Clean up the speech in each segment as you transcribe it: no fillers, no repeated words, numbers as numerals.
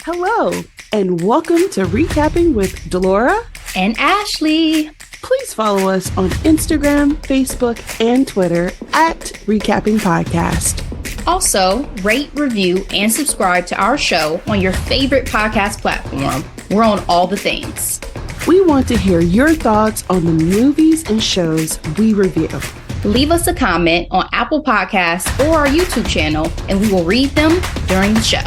Hello, and welcome to Recapping with Delora and Ashley. Please follow us on Instagram, Facebook, and Twitter at Recapping Podcast. Also, rate, review, and subscribe to our show on your favorite podcast platform. We're on all the things. We want to hear your thoughts on the movies and shows we review. Leave us a comment on Apple Podcasts or our YouTube channel, and we will read them during the show.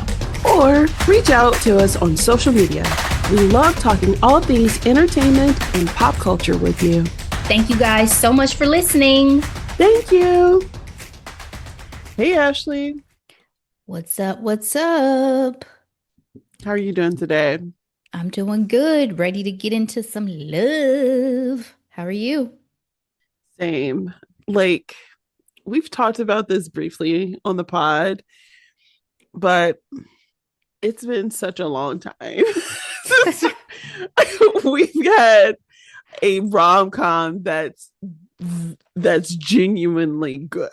Or reach out to us on social media. We love talking all things entertainment and pop culture with you. Thank you guys so much for listening. Thank you. Hey, Ashley. What's up? What's up? How are you doing today? I'm doing good. Ready to get into some love. How are you? Same. Like, we've talked about this briefly on the pod, but it's been such a long time. We've had a rom-com that's genuinely good,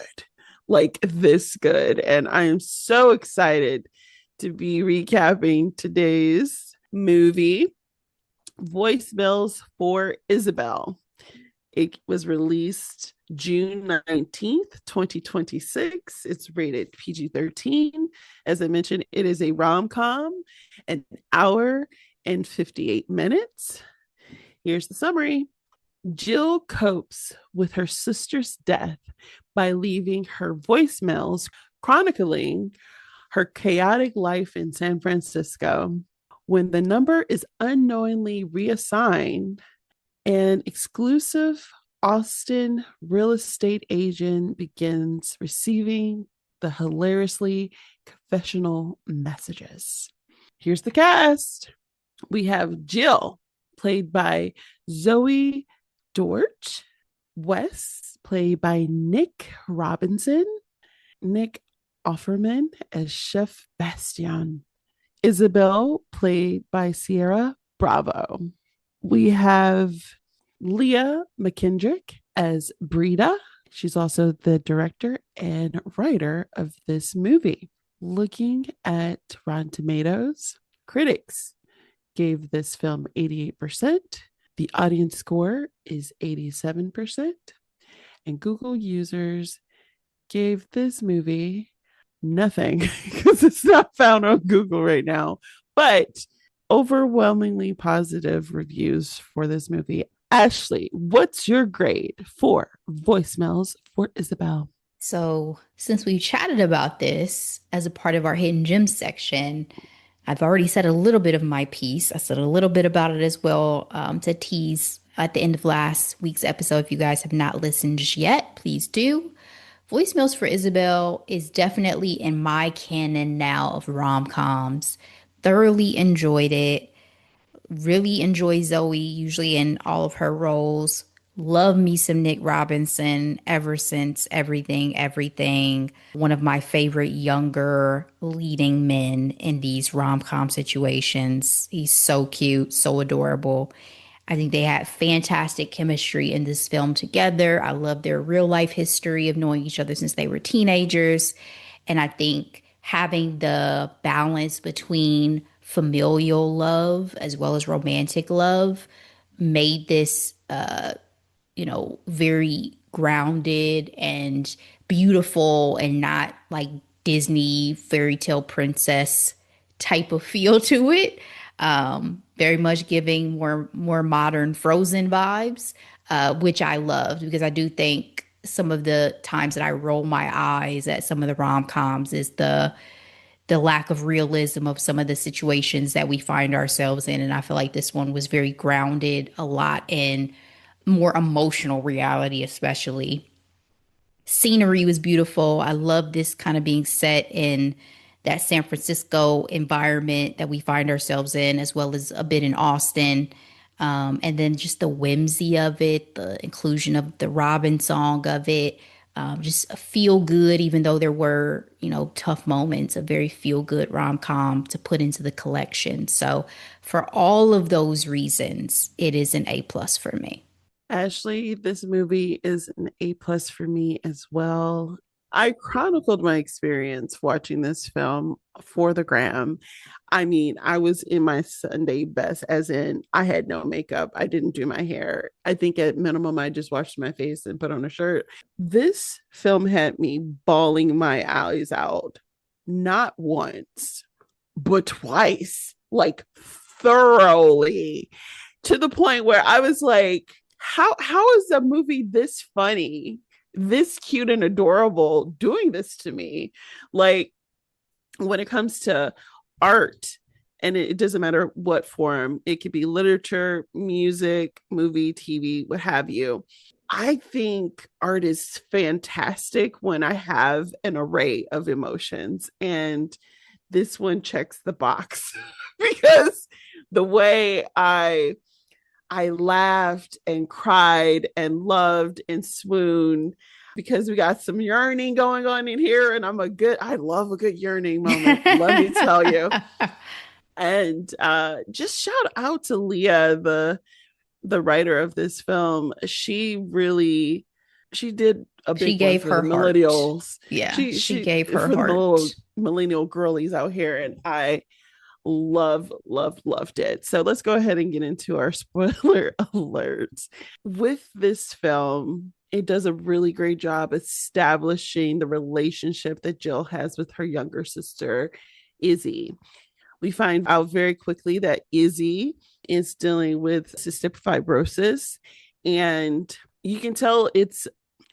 like this good, and I am so excited to be recapping today's movie, Voicemails for Isabelle. It was released June 19th, 2026. It's rated PG-13. As I mentioned, it is a rom-com, an hour and 58 minutes. Here's the summary. Jill copes with her sister's death by leaving her voicemails chronicling her chaotic life in San Francisco. When the number is unknowingly reassigned, an exclusive Austin real estate agent begins receiving the hilariously confessional messages. Here's the cast. We have Jill, played by Zoe Dort. Wes, played by Nick Robinson. Nick Offerman as Chef Bastone. Isabelle, played by Sierra Bravo. We have Leah McKendrick as Brita. She's also the director and writer of this movie. Looking at Rotten Tomatoes, critics gave this film 88%. The audience score is 87%. And Google users gave this movie nothing because it's not found on Google right now. But overwhelmingly positive reviews for this movie. Ashley, what's your grade for Voicemails for Isabelle? So, since we chatted about this as a part of our Hidden Gems section, I've already said a little bit of my piece. I said a little bit about it as well to tease at the end of last week's episode. If you guys have not listened just yet, please do. Voicemails for Isabelle is definitely in my canon now of rom-coms. Thoroughly enjoyed it. Really enjoy Zoe, usually in all of her roles. Love me some Nick Robinson ever since Everything, Everything. One of my favorite younger leading men in these rom-com situations. He's so cute, so adorable. I think they had fantastic chemistry in this film together. I love their real life history of knowing each other since they were teenagers. And I think having the balance between familial love as well as romantic love made this very grounded and beautiful and not like Disney fairy tale princess type of feel to it. Very much giving more modern Frozen vibes, which I loved because I do think some of the times that I roll my eyes at some of the rom-coms is the lack of realism of some of the situations that we find ourselves in. And I feel like this one was very grounded a lot in more emotional reality, especially. Scenery was beautiful. I love this kind of being set in that San Francisco environment that we find ourselves in, as well as a bit in Austin. And then just the whimsy of it, the inclusion of the Robin song of it, just a feel good, even though there were, tough moments, a very feel good rom-com to put into the collection. So for all of those reasons, it is an A+ for me. Ashley, this movie is an A+ for me as well. I chronicled my experience watching this film for the gram. I mean, I was in my Sunday best, as in I had no makeup. I didn't do my hair. I think at minimum, I just washed my face and put on a shirt. This film had me bawling my eyes out, not once, but twice, like thoroughly, to the point where I was like, how is a movie this funny, this cute and adorable doing this to me? Like, when it comes to art, and it doesn't matter what form, it could be literature, music, movie, TV, what have you. I think art is fantastic when I have an array of emotions. And this one checks the box because the way I laughed and cried and loved and swooned, because we got some yearning going on in here. And I love a good yearning moment, let me tell you. And just shout out to Leah, the writer of this film. She did a She big one gave for the her heart. millennials. Yeah, she She gave her for the little heart. millennial girlies out here, and I loved it. So let's go ahead and get into our spoiler alerts. With this film, it does a really great job establishing the relationship that Jill has with her younger sister, Izzy. We find out very quickly that Izzy is dealing with cystic fibrosis, and you can tell it's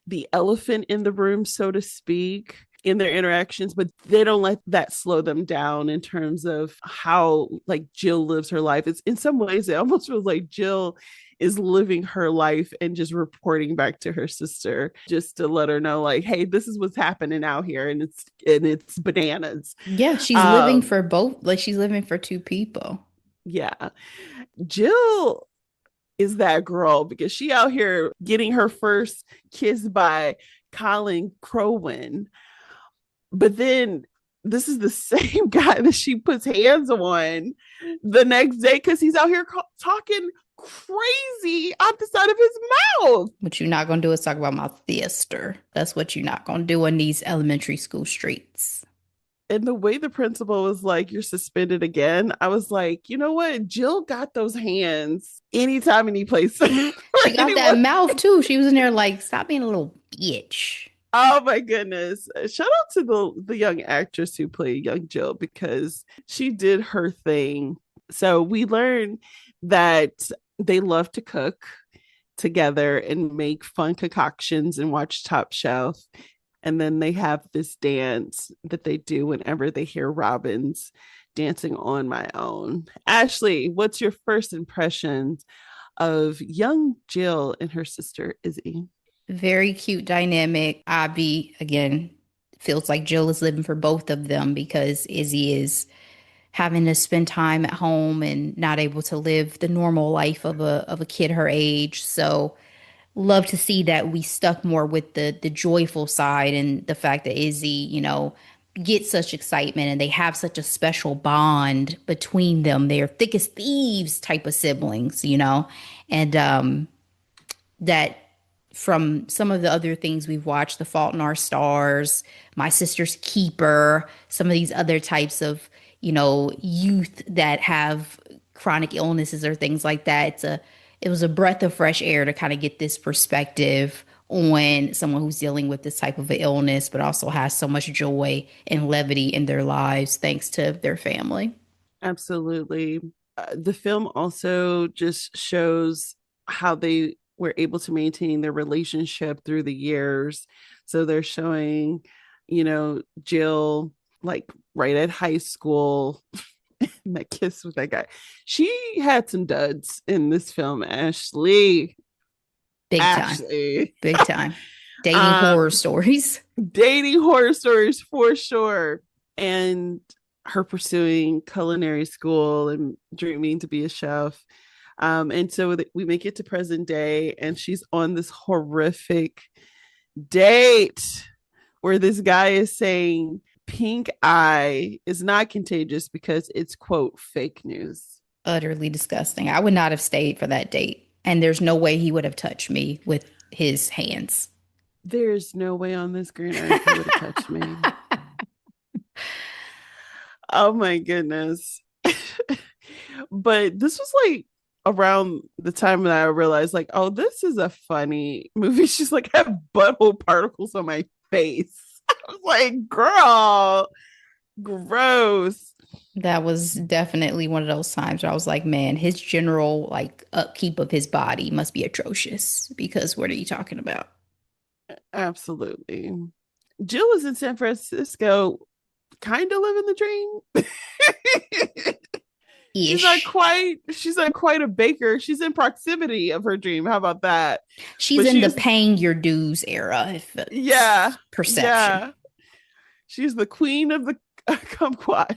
the elephant in the room, so to speak, in their interactions, but they don't let that slow them down in terms of how like Jill lives her life. It's in some ways it almost feels like Jill is living her life and just reporting back to her sister just to let her know, like, hey, this is what's happening out here, and it's bananas. Yeah, she's living um for both, like she's living for two people. yeah, Jill is that girl because she out here getting her first kiss by Colin Crowin. But then this is the same guy that she puts hands on the next day because he's out here talking crazy out the side of his mouth. What you're not gonna do is talk about my sister. That's what you're not gonna do in these elementary school streets. And the way the principal was like, you're suspended again, I was like, you know what? Jill got those hands anytime, any place for She got that anyone. mouth too. She was in there like, stop being a little bitch. Oh my goodness. Shout out to the young actress who played young Jill because she did her thing. So we learned that they love to cook together and make fun concoctions and watch Top Shelf. And then they have this dance that they do whenever they hear Robin's dancing on my own. Ashley, what's your first impressions of young Jill and her sister Izzy? Very cute dynamic. Abby, again, feels like Jill is living for both of them because Izzy is having to spend time at home and not able to live the normal life of a kid her age. So love to see that we stuck more with the joyful side and the fact that Izzy, gets such excitement and they have such a special bond between them. They're thick as thieves type of siblings, and that from some of the other things we've watched, The Fault in Our Stars, My Sister's Keeper, some of these other types of, youth that have chronic illnesses or things like that. It was a breath of fresh air to kind of get this perspective on someone who's dealing with this type of illness, but also has so much joy and levity in their lives thanks to their family. Absolutely. The film also just shows how they were able to maintain their relationship through the years. So they're showing, Jill like right at high school, that kiss with that guy. She had some duds in this film, Ashley. Big time. Ashley. Big time. Dating horror um, stories. Dating horror stories for sure. And her pursuing culinary school and dreaming to be a chef. And so we make it to present day, and she's on this horrific date where this guy is saying pink eye is not contagious because it's, quote, fake news. Utterly disgusting. I would not have stayed for that date. And there's no way he would have touched me with his hands. There's no way on this green earth he would have touched me. Oh my goodness. But this was like around the time that I realized, like, oh, this is a funny movie. She's like, I have butthole particles on my face. I was like, girl, gross. That was definitely one of those times where I was like, man, his general like upkeep of his body must be atrocious because what are you talking about? Absolutely. Jill was in San Francisco, kind of living the dream. Ish. She's not quite a baker. She's in proximity of her dream. How about that? She's But in the she's paying your dues era, if yeah, it's perception. yeah. She's the queen of the kumquats,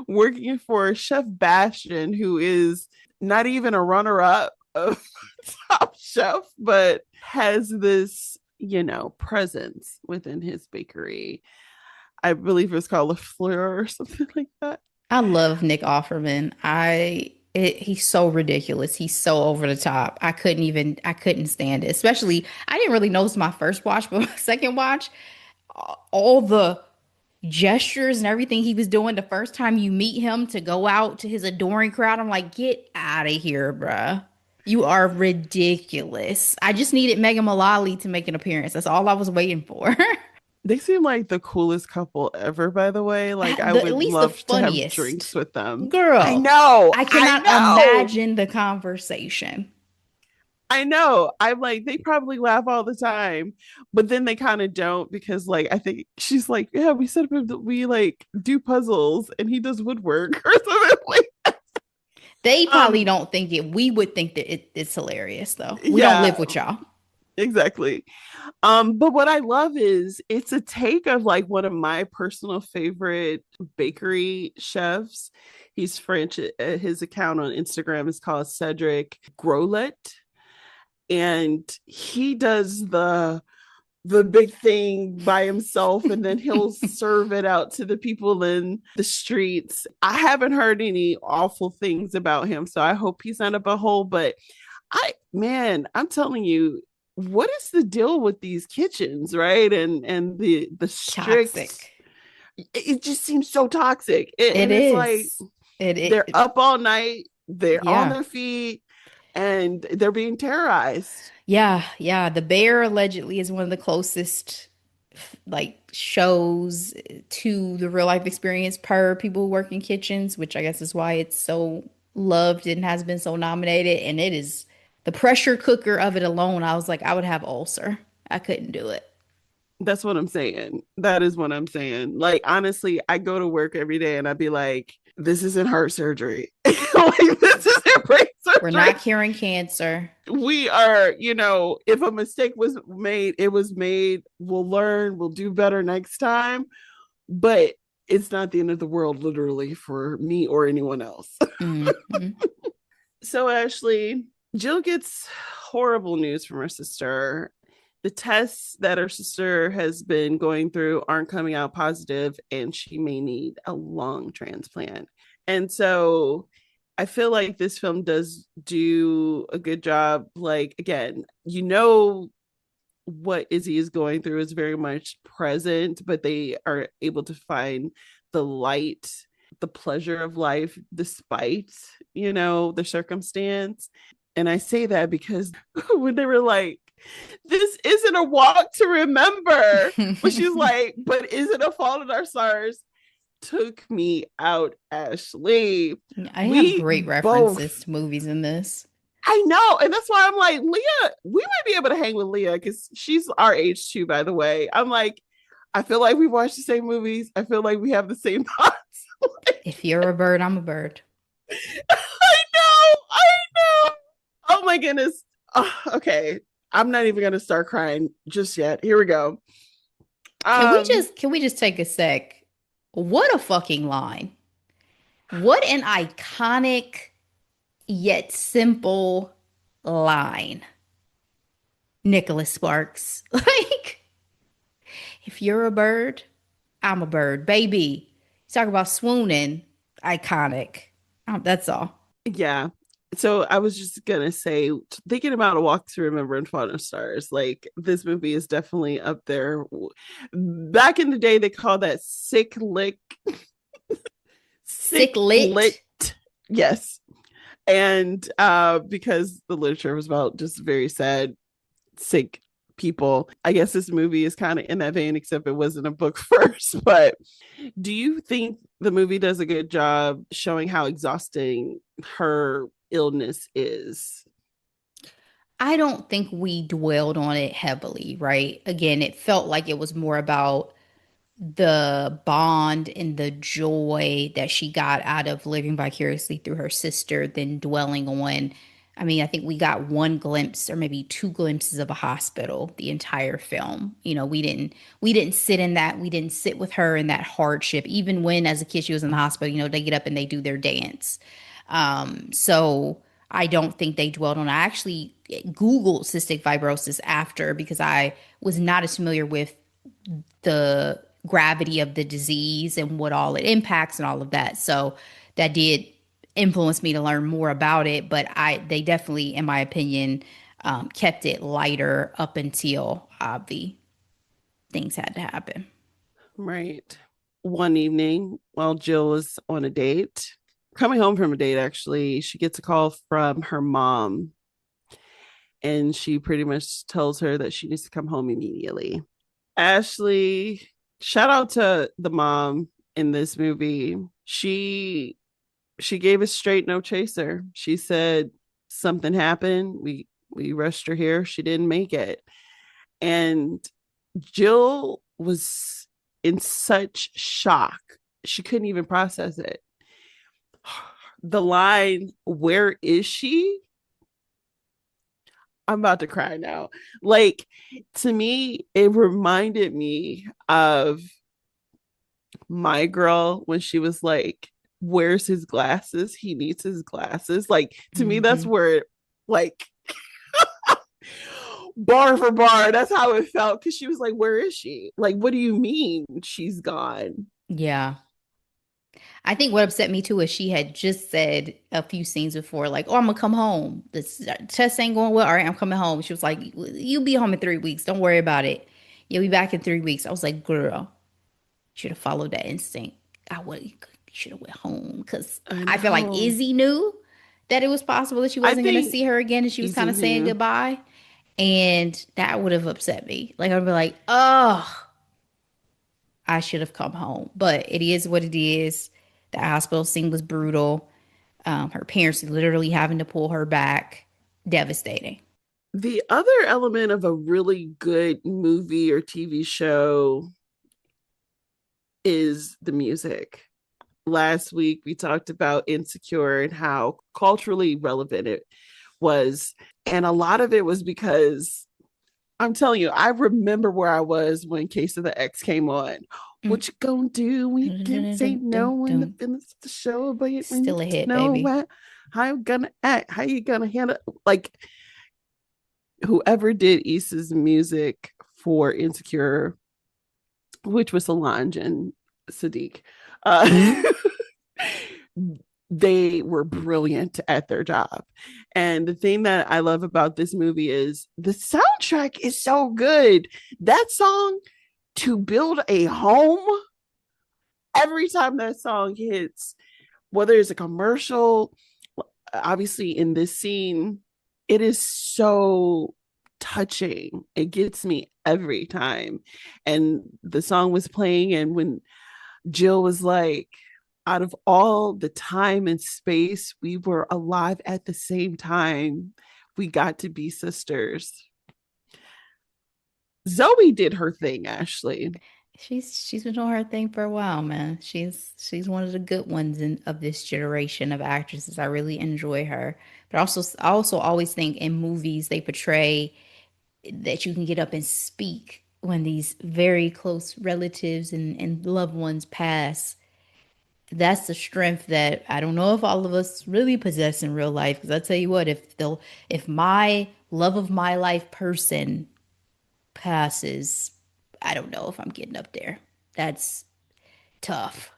working for Chef Bastion, who is not even a runner-up of Top Chef, but has this, presence within his bakery. I believe it's called Le Fleur or something like that. I love Nick Offerman. He's so ridiculous. He's so over the top. I couldn't stand it. Especially, I didn't really notice my first watch, but my second watch, all the gestures and everything he was doing the first time you meet him to go out to his adoring crowd. I'm like, get out of here, bruh. You are ridiculous. I just needed Megan Mullally to make an appearance. That's all I was waiting for. They seem like the coolest couple ever, by the way. Like, I At would least the love to have drinks funniest. with them. I Girl, know, I I cannot know, imagine the conversation. I know. I'm like, they probably laugh all the time, but then they kind of don't because, like, I think she's like, yeah, we set up, we like do puzzles and he does woodwork or something like, They probably um, don't think it. We would think that it's hilarious, though. We don't yeah, live with y'all. exactly. But what I love is it's a take of like one of my personal favorite bakery chefs. He's French. His account on Instagram is called Cedric Grolet, and he does the big thing by himself and then he'll serve it out to the people in the streets. I haven't heard any awful things about him, so I hope he's not a butthole, but I'm telling you, what is the deal with these kitchens, right? And the strict, Toxic. it just seems so toxic. It And it's like is. they're up all night, they're on Yeah. their feet, and they're being terrorized. Yeah, yeah. The Bear allegedly is one of the closest like shows to the real life experience per people who work in kitchens, which I guess is why it's so loved and has been so nominated. And it is the pressure cooker of it alone. I was like, I would have ulcer. I couldn't do it. That's what I'm saying. That is what I'm saying. Like, honestly, I go to work every day and I'd be like, this isn't heart surgery. Like, this isn't brain We're surgery. not curing cancer. We are, if a mistake was made, it was made. We'll learn, we'll do better next time. But it's not the end of the world, literally, for me or anyone else. Mhm. So, Ashley, Jill gets horrible news from her sister. The tests that her sister has been going through aren't coming out positive, and she may need a lung transplant. And so I feel like this film does do a good job. Like, again, what Izzy is going through is very much present, but they are able to find the light, the pleasure of life despite, the circumstance. And I say that because when they were like, this isn't a walk to remember, but she's like, but is it a fault in our stars? Took me out, Ashley. I have We great references both, to movies in this. I know. And that's why I'm like, Leah, we might be able to hang with Leah because she's our age too, by the way. I'm like, I feel like we watch the same movies. I feel like we have the same thoughts. If you're a bird, I'm a bird. I know. I know. Oh my goodness. Okay. I'm not even going to start crying just yet. Here we go. Um, Can we just take a sec? What a fucking line. What an iconic yet simple line. Nicholas Sparks. Like, if you're a bird, I'm a bird. Baby. You talk about swooning. Iconic. That's all. yeah. So I was just gonna say, thinking about A Walk to Remember and Fault in Stars, like this movie is definitely up there. Back in the day, they called that Sick sick lit. lit. Yes, and because the literature was about just very sad, sick people. I guess this movie is kind of in that vein, except it wasn't a book first. But do you think the movie does a good job showing how exhausting her illness is? I don't think we dwelled on it heavily, right? Again, it felt like it was more about the bond and the joy that she got out of living vicariously through her sister than dwelling on. I mean, I think we got one glimpse or maybe two glimpses of a hospital the entire film. You know, we didn't sit in that, we didn't sit with her in that hardship. Even when as a kid she was in the hospital, you know, they get up and they do their dance. So I don't think they dwelled on. I actually Googled cystic fibrosis after because I was not as familiar with the gravity of the disease and what all it impacts and all of that. So that did influence me to learn more about it. But they definitely, in my opinion, kept it lighter up until the things had to happen. Right. One evening while Jill was on a date, coming home from a date, actually, she gets a call from her mom, and she pretty much tells her that she needs to come home immediately. Ashley, shout out to the mom in this movie. She gave a straight no chaser. She said something happened. We rushed her here. She didn't make it. And Jill was in such shock. She couldn't even process it. The line, "Where is she?" I'm about to cry now. Like, to me, it reminded me of my girl when she was like, "Where's his glasses? He needs his glasses." Like, to me, that's Hmm. where, like, bar for bar, that's how it felt. Because she was like, "Where is she? Like, what do you mean she's gone?" Yeah. I think what upset me too is she had just said a few scenes before, like, "Oh, I'm gonna come home. This test ain't going well. All right, I'm coming home." She was like, "You'll be home in 3 weeks. Don't worry about it. You'll be back in 3 weeks." I was like, "Girl, should have followed that instinct. I would should have went home because I I feel like know. Izzy knew that it was possible that she I wasn't gonna think see her again, and she was kind Easy of saying knew. goodbye, and that would have upset me. Like I'd be like, oh, I should have come home. But it is what it is. The hospital scene was brutal. Her parents literally having to pull her back. Devastating. The other element of a really good movie or TV show is the music. Last week, we talked about Insecure and how culturally relevant it was. And a lot of it was because I'm telling you, I remember where I was when Case of the X came on. Mm. What you gonna do when you can't say no when the feelings the show, but when you Still a hit, know baby. what, how you gonna act, how you gonna handle, like, whoever did Issa's music for Insecure, which was Solange and Sadiq, uh, they were brilliant at their job. And the thing that I love about this movie is the soundtrack is so good. That song, "To Build a Home," every time that song hits, whether it's a commercial, obviously in this scene, it is so touching. It gets me every time. And the song was playing, and when Jill was like, "Out of all the time and space we were alive at the same time, we got to be sisters." Zoe did her thing, Ashley. She's been doing her thing for a while, man. She's one of the good ones of this generation of actresses. I really enjoy her. But I also always think in movies they portray that you can get up and speak when these very close relatives and loved ones pass. That's the strength that I don't know if all of us really possess in real life. Because I tell you what, if my love of my life person passes, I don't know if I'm getting up there. That's tough.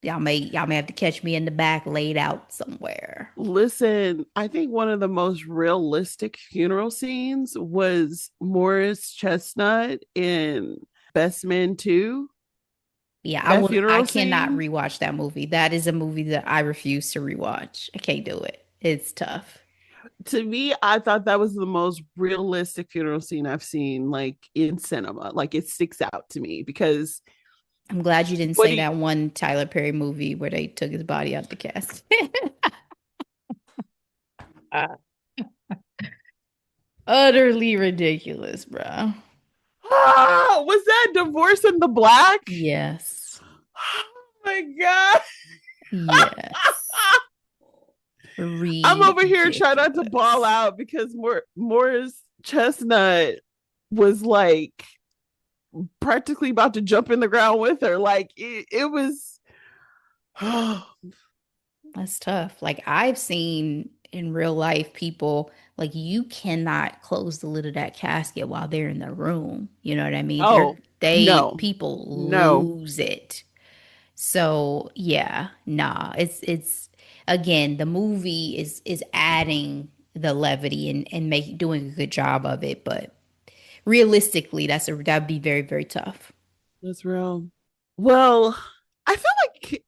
Y'all may have to catch me in the back, laid out somewhere. Listen, I think one of the most realistic funeral scenes was Morris Chestnut in Best Man 2. Yeah, That I funeral cannot scene, rewatch that movie. That is a movie that I refuse to rewatch. I can't do it. It's tough. to me, I thought that was the most realistic funeral scene I've seen like in cinema. Like it sticks out to me because I'm glad you didn't what say do you, that one Tyler Perry movie where they took his body out the casket. Utterly ridiculous, bro. was that Divorce in the Black? Yes. Oh my god. Yes. I'm over here trying not to ball Ridiculous. out because Morris Chestnut was like practically about to jump in the ground with her. Like it was. Oh, That's tough. Like I've seen in real life people like you cannot close the lid of that casket while they're in the room. You know what I mean? oh no, People no, lose it. So yeah, nah. It's again the movie is adding the levity and make doing a good job of it, but realistically that'd be very, very tough. that's real. Well, I feel like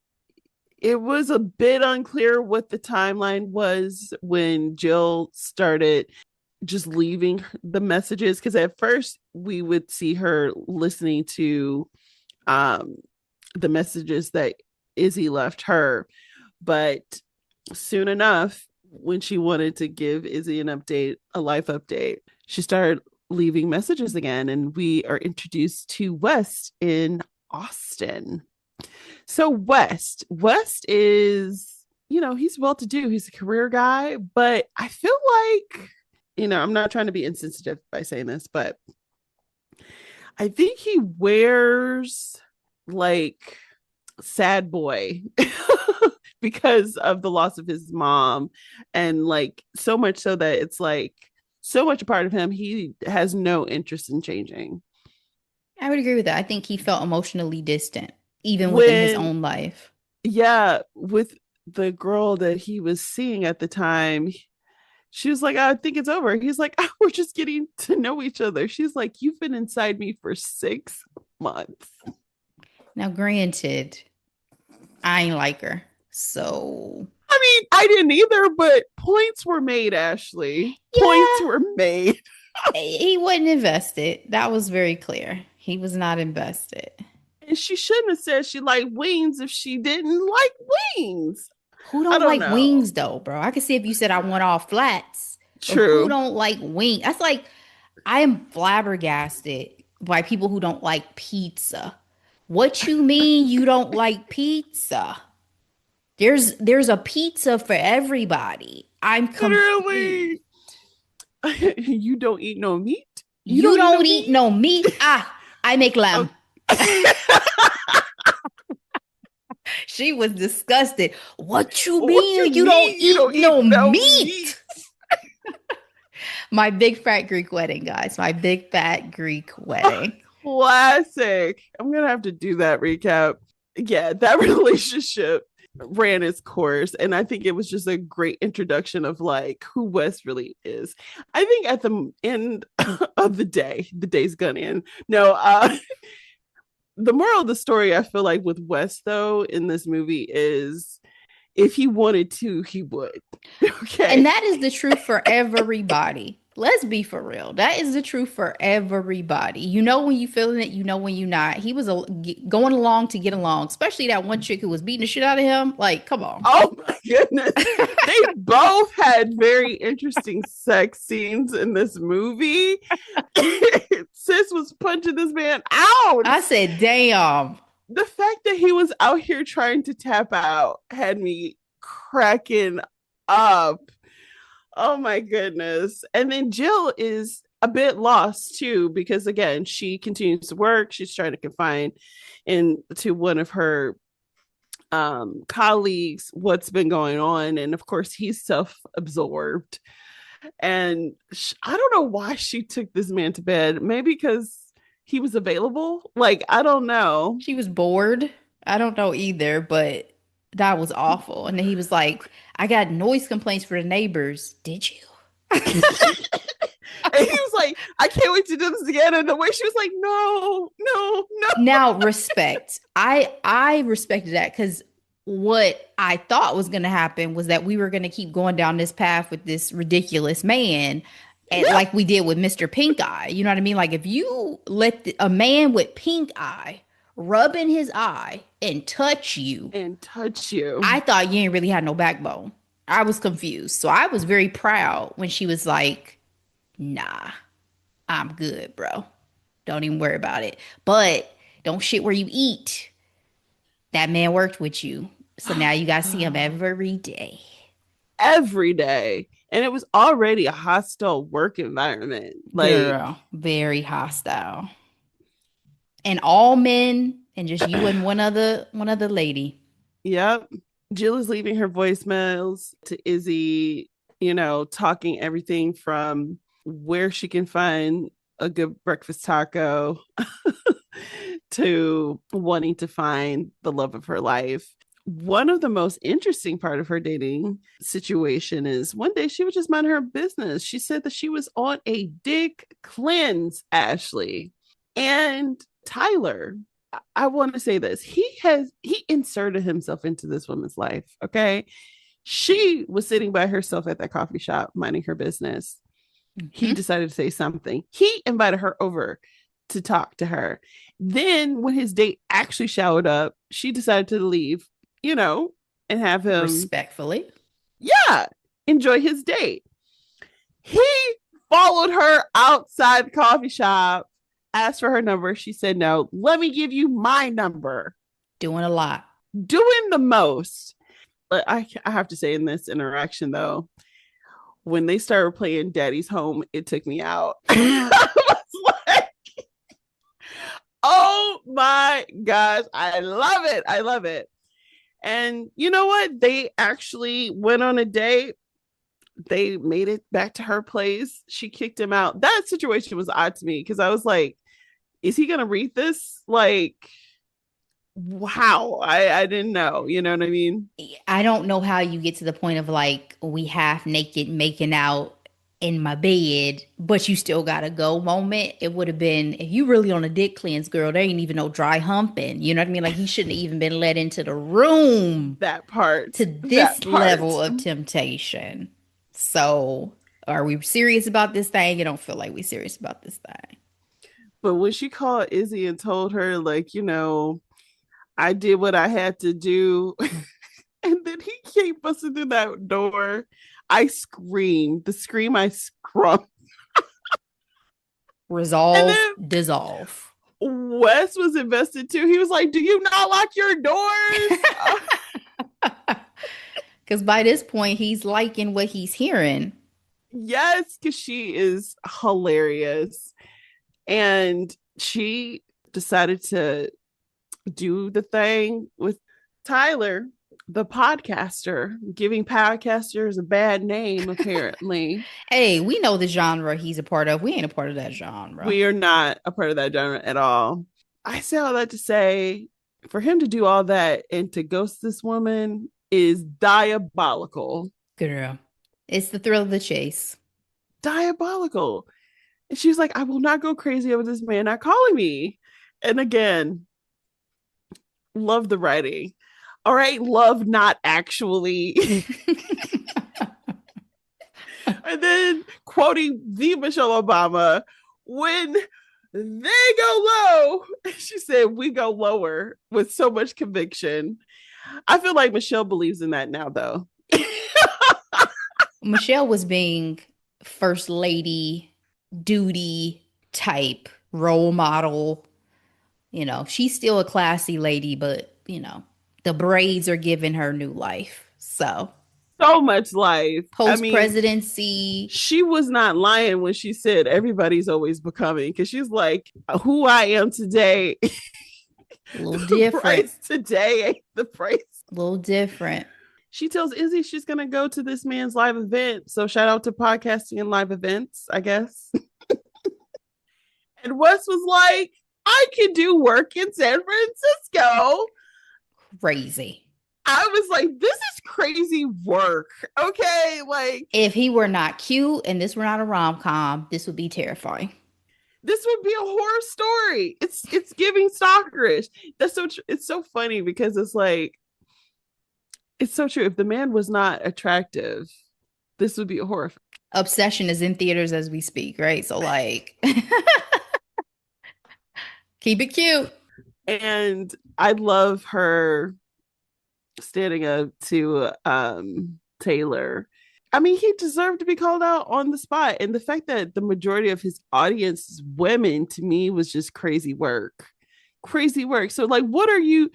it was a bit unclear what the timeline was when Jill started just leaving the messages because at first we would see her listening to um the messages that Izzy left her, but soon enough when she wanted to give Izzy an update, a life update, she started leaving messages again and we are introduced to West in Austin. So West is, he's well to do. He's a career guy, but I feel like, I'm not trying to be insensitive by saying this, but I think he wears like sad boy because of the loss of his mom. And like so much so that it's like so much a part of him, he has no interest in changing. I would agree with that. I think he felt emotionally distant, even within his When own life. yeah, with the girl that he was seeing at the time, she was like, I think it's over. He's like, oh, we're just getting to know each other. She's like, you've been inside me for 6 months. Now, granted, I ain't like her. So, I mean, I didn't either, but points were made, Ashley. Points yeah, were made. he wasn't invested. That was very clear. He was not invested. And she shouldn't have said she liked wings if she didn't like wings. Who I don't don't like know. wings though, bro? I could see if you said I want all flats, but who True. don't like wings? That's like I am flabbergasted by people who don't like pizza. What you mean you don't like pizza? There's a pizza for everybody. I'm confused. Literally. You don't eat no meat? You You don't eat no don't eat meat? no meat. Ah, I make Oh. lamb. She was disgusted. What you What you mean you don't mean you eat don't eat no no meat? meat? My big fat Greek wedding, guys. My big fat Greek wedding. Classic. I'm gonna have to do that recap. Yeah, that relationship ran its course, and I think it was just a great introduction of like who Wes really is. I think at the end of the day's gonna end. No, the moral of the story, I feel like with Wes though in this movie is if he wanted to, he would. And Okay. that is the truth for everybody. Let's be for real. That is the truth for everybody. You know when you feeling it, you know when you're not. He was going along to get along, especially that one chick who was beating the shit out of him. Like, come on. Oh my goodness. They both had very interesting sex scenes in this movie. Sis was punching this man out. I said, damn. The fact that he was out here trying to tap out had me cracking up. Oh my goodness. And then Jill is a bit lost too, because again, she continues to work. She's trying to confine into one of her colleagues what's been going on. And of course, he's self absorbed. And I don't know why she took this man to bed. Maybe because he was available. Like, I don't know. She was bored. I don't know either, but that was awful. And then he was like, I got noise complaints for the neighbors. Did you? And he was like, I can't wait to do this again. And the way she was like, no, no, no. Now, respect. I respected that because what I thought was going to happen was that we were going to keep going down this path with this ridiculous man, and Yeah. like we did with Mr. Pink Eye. You know what I mean? Like if you let a man with pink eye rub in his eye and touch you, And touch you. I thought you ain't really had no backbone. I was confused. So I was very proud when she was like, nah, I'm good, bro. Don't even worry about it. But don't shit where you eat. That man worked with you. So now you got to see him every day. Every day. And it was already a hostile work environment. Like, Girl, very hostile. And all men and just you and one other lady. yep. Jill is leaving her voicemails to Izzy, talking everything from where she can find a good breakfast taco to wanting to find the love of her life. One of the most interesting part of her dating situation is one day she was just minding her business. She said that she was on a dick cleanse, Ashley. And Tyler, I want to say this. He inserted himself into this woman's life. Okay. She was sitting by herself at that coffee shop, minding her business. He Mhm. decided to say something. He invited her over to talk to her. Then, when his date actually showed up, she decided to leave, and have him, Respectfully. yeah, enjoy his date. He followed her outside the coffee shop, asked for her number. She said, no, let me give you my number. Doing a lot. Doing the most. But I have to say, in this interaction, though, when they started playing Daddy's Home, it took me out. I was like, oh my gosh, I love it. I love it. And you know what? They actually went on a date. They made it back to her place. She kicked him out. That situation was odd to me because I was like, is he going to read this? Like, wow. I didn't know. You know what I mean? I don't know how you get to the point of like we half naked making out in my bed, but you still gotta go moment. It would have been if you really on a dick cleanse, girl, there ain't even no dry humping. You know what I mean? Like he shouldn't have even been let into the room That part. to That this part. level of temptation. So are we serious about this thing? You don't feel like we serious about this thing. But when she called Izzy and told her, like, I did what I had to do. And then he came busting through that door. I screamed. The scream I scrum. And Resolve, then dissolve. Wes was invested too. He was like, do you not lock your doors? Because by this point, he's liking what he's hearing. Yes, because she is hilarious. And she decided to do the thing with Tyler, the podcaster, giving podcasters a bad name, apparently. Hey, we know the genre he's a part of. We ain't a part of that genre. We are not a part of that genre at all. I say all that to say, for him to do all that and to ghost this woman is diabolical. Girl. It's the thrill of the chase. Diabolical. And she was like, I will not go crazy over this man not calling me. And again, love the writing. All right, love not actually. And then quoting the Michelle Obama, when they go low, she said, we go lower with so much conviction. I feel like Michelle believes in that now, though. Michelle was being first lady, duty type, role model. She's still a classy lady, but, the braids are giving her new life. So, So much life. I post mean, presidency, she was not lying when she said everybody's always becoming, because she's like, who I am today, a little the different. price today ain't the price. A little different. She tells Izzy she's going to go to this man's live event. So shout out to podcasting and live events, I guess. And Wes was like, I can do work in San Francisco. crazy. I was like, this is crazy work. Okay. Like, If he were not cute and this were not a rom com, this would be terrifying. this would be a horror story. It's giving stalkerish. That's so it's so funny because it's like it's so true. If the man was not attractive, this would be a horror. Obsession is in theaters as we speak, right? So, like, keep it cute. And I love her standing up to Taylor. I mean, he deserved to be called out on the spot. And the fact that the majority of his audience is women to me was just crazy work. Crazy work. So, like, what are you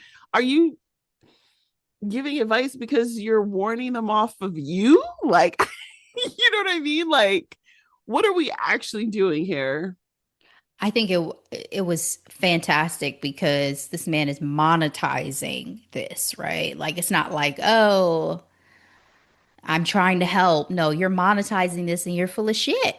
giving advice because you're warning them off of you? Like, you know what I mean? Like, what are we actually doing here? I think it was fantastic because this man is monetizing this, right? Like it's not like, oh, I'm trying to help. No, you're monetizing this and you're full of shit.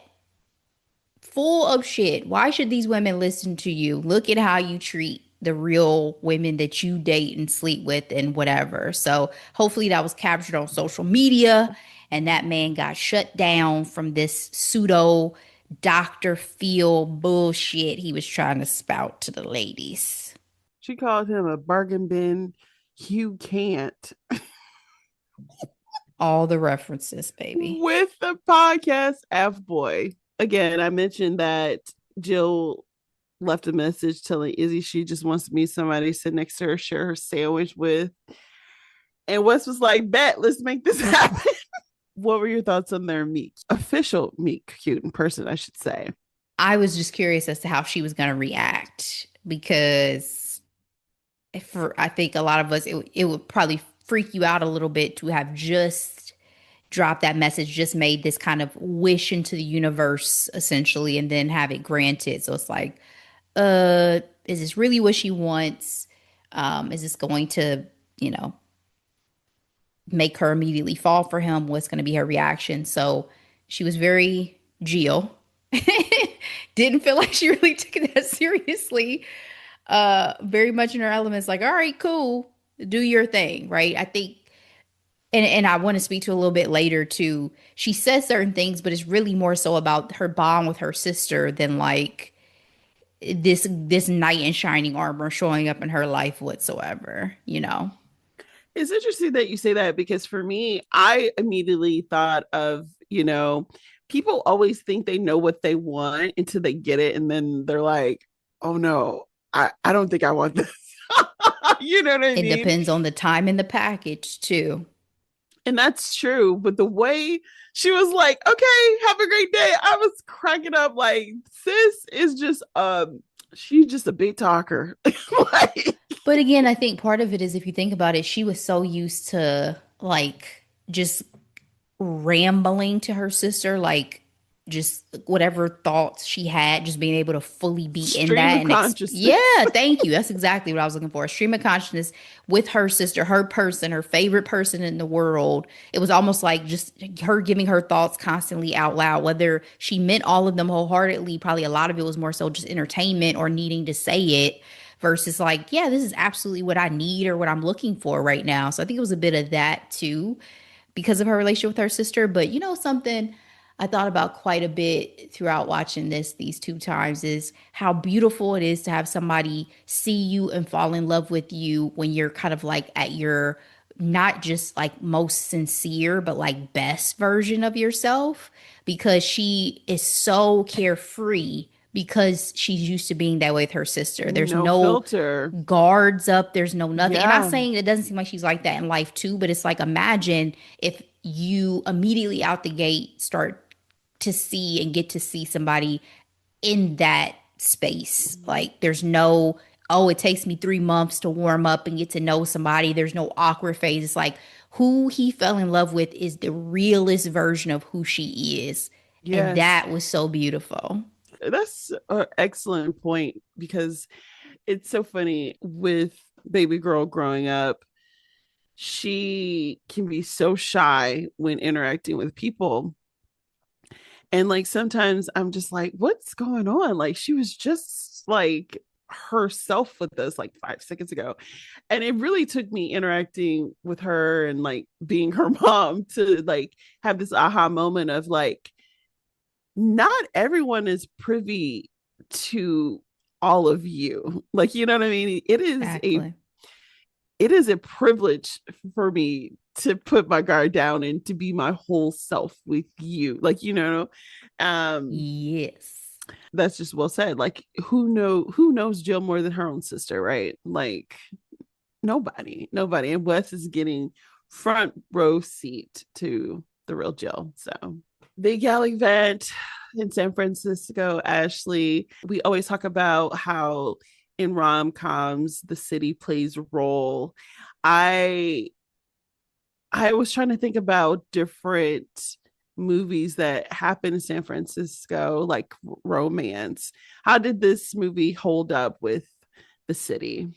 Full of shit. Why should these women listen to you? Look at how you treat the real women that you date and sleep with and whatever. So hopefully that was captured on social media and that man got shut down from this pseudo Dr. Phil bullshit he was trying to spout to the ladies. She called him a bargain bin. You can't. All the references, baby. With the podcast F Boy. Again, I mentioned that Jill left a message telling Izzy she just wants to meet somebody, sit next to her, share her sandwich with. And Wes was like, bet, let's make this happen. What were your thoughts on their meet? Official meet cute in person, I should say. I was just curious as to how she was going to react because for I think a lot of us it would probably freak you out a little bit to have just dropped that message, just made this kind of wish into the universe essentially, and then have it granted. So it's like, is this really what she wants? Is this going to, you know, make her immediately fall for him? What's going to be her reaction? So she was very Jill. Didn't feel like she really took it that seriously. Very much in her elements, like, all right, cool, do your thing, right? I think, and I want to speak to a little bit later too. She says certain things, but it's really more so about her bond with her sister than like this knight in shining armor showing up in her life whatsoever, you know. It's interesting that you say that because for me, I immediately thought of, people always think they know what they want until they get it. And then they're like, oh no, I don't think I want this. You know what I It mean? depends on the time in the package too. And that's true. But the way she was like, okay, have a great day. I was cracking up like, sis is just, she's just a big talker. Like, But again, I think part of it is if you think about it, she was so used to like just rambling to her sister, like just whatever thoughts she had, just being able to fully be in stream that of and consciousness. yeah, thank you. That's exactly what I was looking for. A stream of consciousness with her sister, her person, her favorite person in the world. It was almost like just her giving her thoughts constantly out loud, whether she meant all of them wholeheartedly. Probably a lot of it was more so just entertainment or needing to say it versus like, yeah, this is absolutely what I need or what I'm looking for right now. So I think it was a bit of that too because of her relationship with her sister. But you know, something I thought about quite a bit throughout watching these two times is how beautiful it is to have somebody see you and fall in love with you when you're kind of like at your not just like most sincere, but like best version of yourself because she is so carefree because she's used to being that way with her sister. There's No no filter. guards up. There's no nothing. And I'm not Yeah. saying it doesn't seem like she's like that in life too, but it's like imagine if you immediately out the gate start to see and get to see somebody in that space. Like there's no, oh, it takes me 3 months to warm up and get to know somebody. There's no awkward phase. It's like who he fell in love with is the realest version of who she is. And Yes. that was so beautiful. That's an excellent point because it's so funny with baby girl growing up. She can be so shy when interacting with people. And like sometimes I'm just like, what's going on? Like she was just like herself with us like 5 seconds ago. And it really took me interacting with her and like being her mom to like have this aha moment of like, not everyone is privy to all of you. Like, you know what I mean? Exactly. It is a privilege for me to put my guard down and to be my whole self with you. Like, um, Yes. that's just well said. Like, who knows Jill more than her own sister, right? Like, nobody. And Wes is getting front row seat to the real Jill. So big gal event in San Francisco, Ashley. We always talk about how in rom-coms the city plays a role. I I was trying to think about different movies that happen in San Francisco, like romance. How did this movie hold up with the city?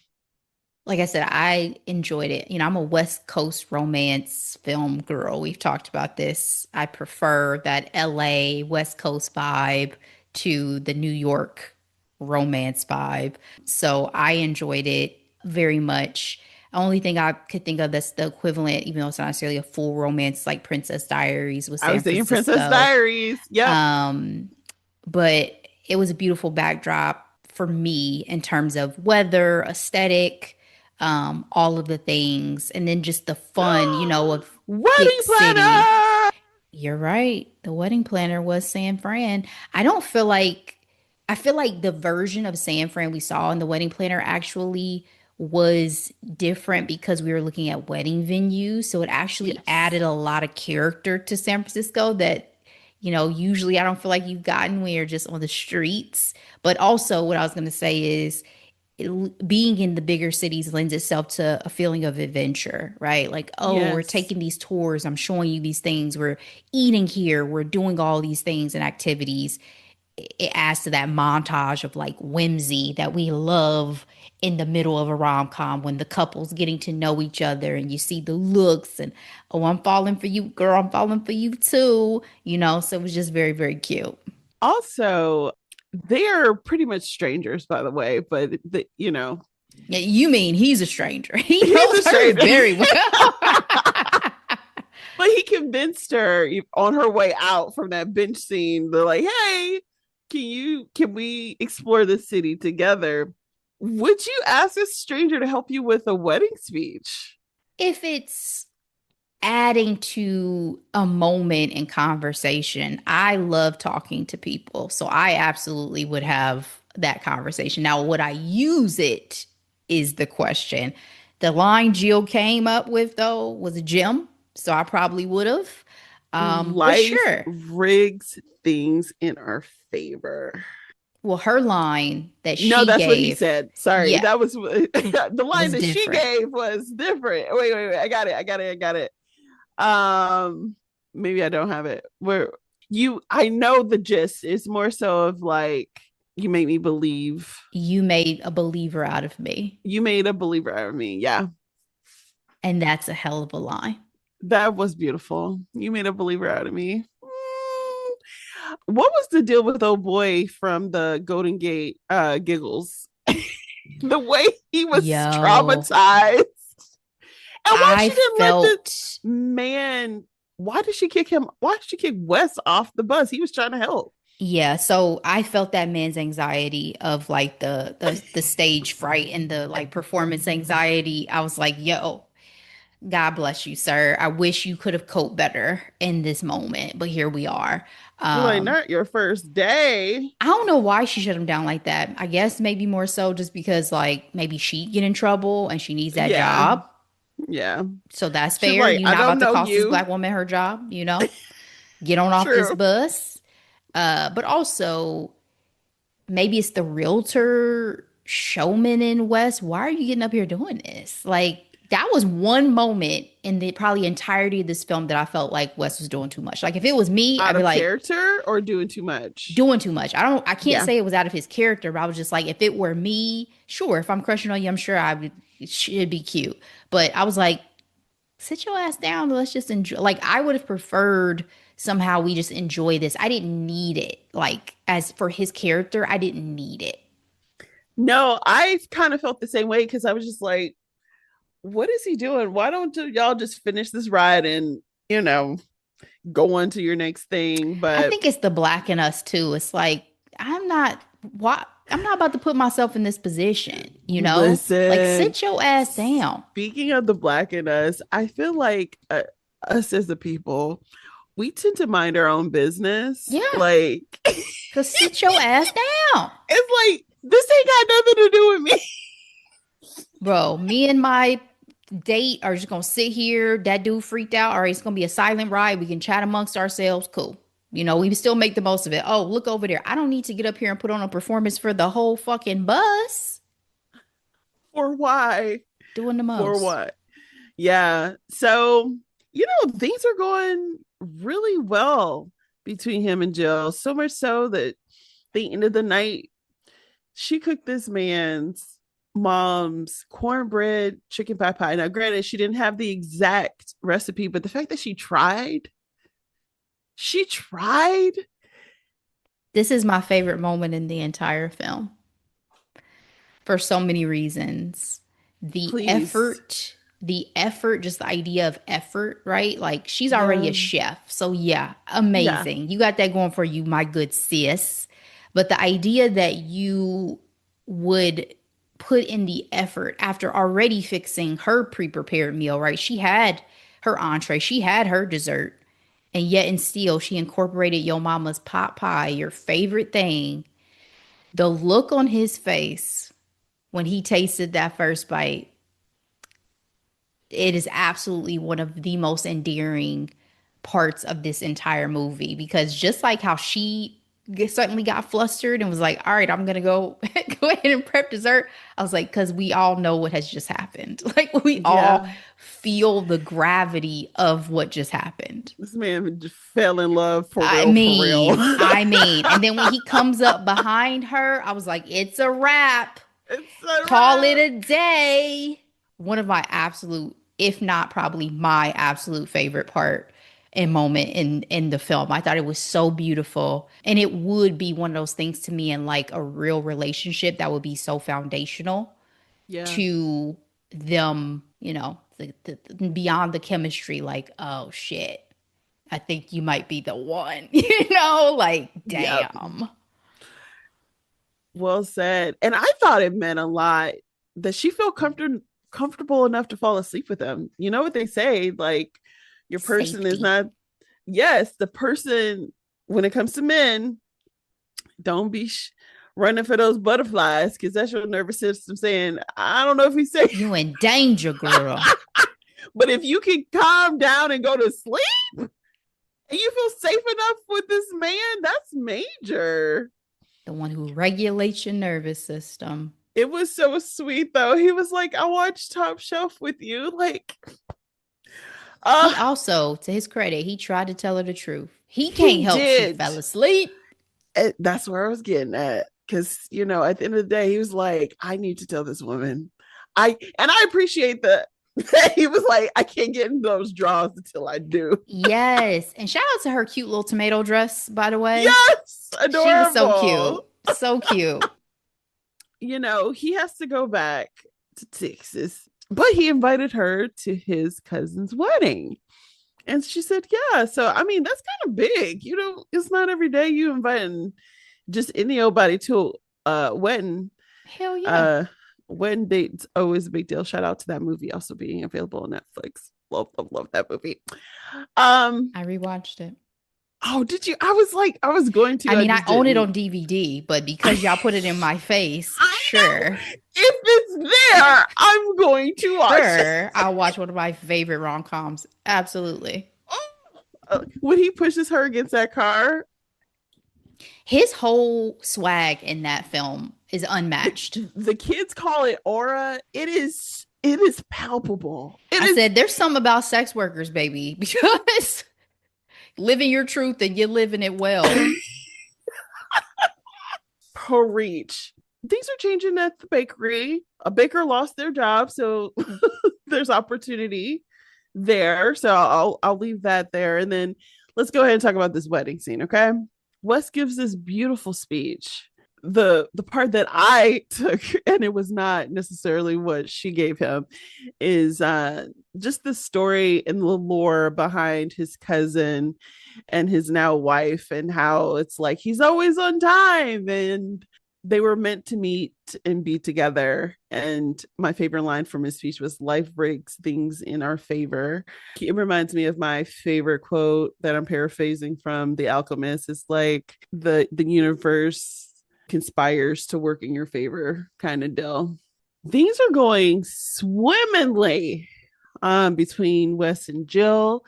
Like I said, I enjoyed it. I'm a West Coast romance film girl. We've talked about this. I prefer that LA West Coast vibe to the New York romance vibe. So I enjoyed it very much. The only thing I could think of that's the equivalent, even though it's not necessarily a full romance, like Princess Diaries with I San was thinking Princess Francisco. Diaries. Yep. Um, but it was a beautiful backdrop for me in terms of weather, aesthetic, all of the things, and then just the fun, of Wedding big city. planner. You're right. The wedding planner was San Fran. I don't feel like I feel like the version of San Fran we saw in the wedding planner actually was different because we were looking at wedding venues. So it actually Yes. added a lot of character to San Francisco that, usually I don't feel like you've gotten when you're just on the streets. But also, what I was going to say is being in the bigger cities lends itself to a feeling of adventure, right? Like, oh, we're Yes. taking these tours, I'm showing you these things, we're eating here, we're doing all these things and activities. It adds to that montage of like whimsy that we love in the middle of a rom-com when the couple's getting to know each other and you see the looks and, oh, I'm falling for you, girl, I'm falling for you too, so it was just very, very cute. Also, they are pretty much strangers, by the way, but Yeah, you mean he's a stranger? He he's a knows her stranger. very well. But he convinced her on her way out from that bench scene. They're like, "Hey, can we explore the city together? Would you ask a stranger to help you with a wedding speech?" If it's adding to a moment in conversation, I love talking to people. So I absolutely would have that conversation. Now, would I use it is the question. The line Jill came up with, though, was a gem. So I probably would have. But Life sure. rigs things in our favor. Well, her line that No, she that's what he gave, said. Sorry, yeah, that was the line was that she different. gave was different. Wait. I got it. Um, maybe I don't have it. Where I know the gist is more so of like, you make me believe. You made a believer out of me. You made a believer out of me. Yeah, And that's a hell of a line. that was beautiful. You made a believer out of me. What was the deal with old boy from the Golden Gate giggles? The way he was Yo, traumatized. And why I she didn't let the felt, man, why did she kick him? Why did she kick Wes off the bus? He was trying to help. yeah, so I felt that man's anxiety of like the stage fright and the like performance anxiety. I was like, yo, God bless you, sir. I wish you could have coped better in this moment, but here we are. You're like, Um, not your first day. I don't know why she shut him down like that. I guess maybe more so just because like maybe she get in trouble and she needs that Yeah. job. Yeah. So that's She's fair. like, You're I not don't about to know cost this you. black woman her job. Get on off this True. bus. But also maybe it's the realtor showman in West. Why are you getting up here doing this? Like that was one moment in the probably entirety of this film that I felt like Wes was doing too much. Like if it was me, I'd Out be of like character or doing too much. doing too much. I can't Yeah. say it was out of his character, but I was just like, if it were me, sure, if I'm crushing on you, I'm sure I would it should be cute. But I was like, sit your ass down. Let's just enjoy. Like, I would have preferred somehow we just enjoy this. I didn't need it. Like, as for his character, I didn't need it. No, I kind of felt the same way because I was just like, what is he doing? Why don't y'all just finish this ride and, you know, go on to your next thing? I But think it's the black in us too. It's like I'm not why I'm not about to put myself in this position, you know? Like listen, sit your ass down. speaking of the black in us, I feel like us as a people, we tend to mind our own business. Yeah, Like, cause sit your ass down. it's like, this ain't got nothing to do with me. Bro, me and my date are just gonna sit here. That dude freaked out. All right, it's gonna be a silent ride. We can chat amongst ourselves. Cool. You know, we still make the most of it. Oh, look over there. I don't need to get up here and put on a performance for the whole fucking bus. For why? Doing the For most. what? Yeah. So, things are going really well between him and Jill. So much so that the end of the night, she cooked this man's mom's cornbread chicken pot pie. Now, granted, she didn't have the exact recipe, but the fact that she tried. This is my favorite moment in the entire film for so many reasons. Please. The effort, just the idea of effort, right? Like she's already a Yeah. chef. So yeah, Yeah. amazing. You got that going for you, my good sis. But the idea that you would put in the effort after already fixing her pre-prepared meal, right? She had her entree, she had her dessert, and yet and still she incorporated your mama's pot pie, your favorite thing. The look on his face when he tasted that first bite, it is absolutely one of the most endearing parts of this entire movie because just like how she suddenly got flustered and was like, all right, I'm gonna go go ahead and prep dessert. I was like, because we all know what has just happened. Like we all Yeah. feel the gravity of what just happened. This man just fell in love for I real, for real. mean, I mean, and then when he comes up behind her, I was like, it's a wrap. It's so Call it real. a day. One of my absolute, if not probably my absolute favorite part and moment in the film. I thought it was so beautiful. And it would be one of those things to me in like a real relationship that would be so foundational Yeah. to them, beyond the chemistry, like, oh shit, I think you might be the one, like, Yep. damn. Well said. And I thought it meant a lot that she felt comfortable enough to fall asleep with him. You know what they say, like your person is Safety. not, yes, the person when it comes to men, don't be running for those butterflies because that's your nervous system saying, I don't know if he's safe. You in danger, girl. But if you can calm down and go to sleep and you feel safe enough with this man, that's major. The one who regulates your nervous system. It was so sweet though. He was like, I watched Top Shelf with you. Like, He uh, also, to his credit, he tried to tell her the truth. He can't he help she did. fell asleep. That's where I was getting at. Cause at the end of the day, he was like, I need to tell this woman. I appreciate that. He was like, I can't get in those draws until I do. Yes. And shout out to her cute little tomato dress, by the way. Yes, She was so cute. adorable. So cute. He has to go back to Texas, but he invited her to his cousin's wedding. And she said, yeah. So, I mean, that's kind of big. It's not every day you inviting just any old body to a wedding. Hell yeah. Uh, wedding date's always a big deal. Shout out to that movie also being available on Netflix. Love, love, love that movie. Um, I rewatched it. oh, did you? I was like, I was going to, I I mean, I just own it didn't. on DVD, but because y'all put it in my face, I know. sure. If it's there, I'm going to watch it. Sure. I'll watch one of my favorite rom-coms. Absolutely. When he pushes her against that car, His whole swag in that film is unmatched. the kids call it aura. It is palpable. It I is said, there's something about sex workers, baby, because living your truth and you're living it well. per reach. Things are changing at the bakery. A baker lost their job, so there's opportunity there. So I'll leave that there, and then let's go ahead and talk about this wedding scene. Okay, Wes gives this beautiful speech. the part that I took, and it was not necessarily what she gave him, is just the story and the lore behind his cousin and his now wife, and how it's like he's always on time, and they were meant to meet and be together. And my favorite line from his speech was, life breaks things in our favor. It reminds me of my favorite quote that I'm paraphrasing from The Alchemist. It's like the universe conspires to work in your favor kind of deal. Things are going swimmingly between Wes and Jill.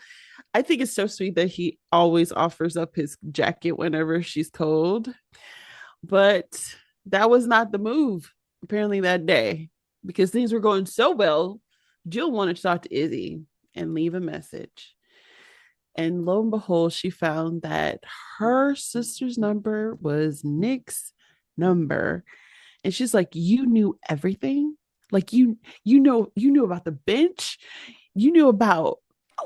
I think it's so sweet that he always offers up his jacket whenever she's cold. But that was not the move, apparently, that day, because things were going so well. Jill wanted to talk to Izzy and leave a message. And lo and behold, she found that her sister's number was Nick's number. And she's like, you knew everything? Like you knew about the bench, you knew about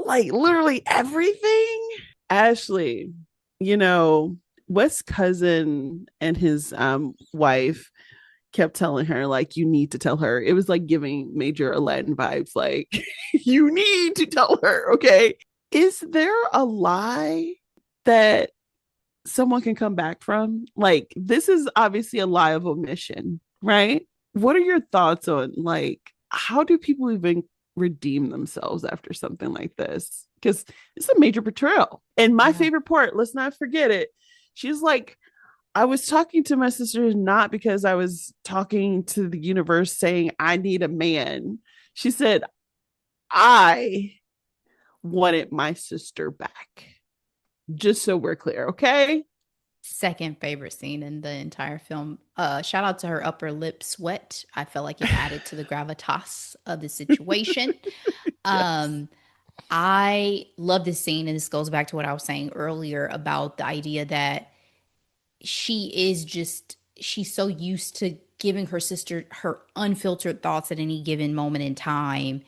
like literally everything. Ashley, you know, Wes' cousin and his wife kept telling her, like, you need to tell her. It was like giving Major Aladdin vibes, like, you need to tell her, okay? Is there a lie that someone can come back from? Like, this is obviously a lie of omission, right? What are your thoughts on, like, how do people even redeem themselves after something like this? Because it's a major betrayal. And my Yeah. favorite part, let's not forget it. She's like, I was talking to my sister not because I was talking to the universe saying I need a man. She said, I wanted my sister back. Just so we're clear, okay? Second favorite scene in the entire film. Shout out to her upper lip sweat. I felt like it added to the gravitas of the situation. Yes. Um, I love this scene, and this goes back to what I was saying earlier about the idea that she's so used to giving her sister her unfiltered thoughts at any given moment in time,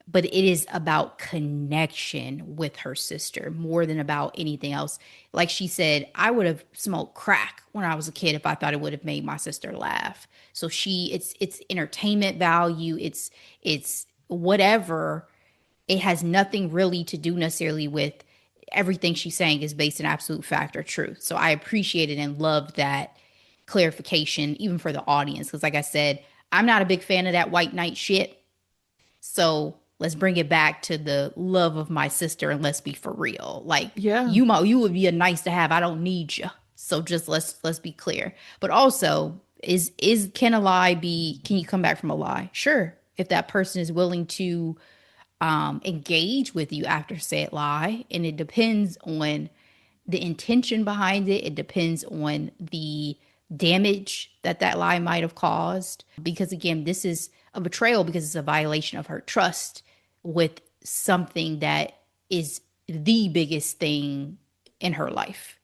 but it is about connection with her sister more than about anything else. Like she said, I would have smoked crack when I was a kid if I thought it would have made my sister laugh. So it's entertainment value, it's whatever. It has nothing really to do necessarily with everything she's saying is based in absolute fact or truth. So I appreciated and loved that clarification, even for the audience. Because, like I said, I'm not a big fan of that white knight shit. So let's bring it back to the love of my sister and let's be for real. Like Yeah. you would be a nice to have. I don't need you. So just let's be clear. But also, is can a lie be? Can you come back from a lie? Sure, if that person is willing to engage with you after said lie, and it depends on the intention behind it. It depends on the damage that that lie might have caused. Because again, this is a betrayal because it's a violation of her trust with something that is the biggest thing in her life,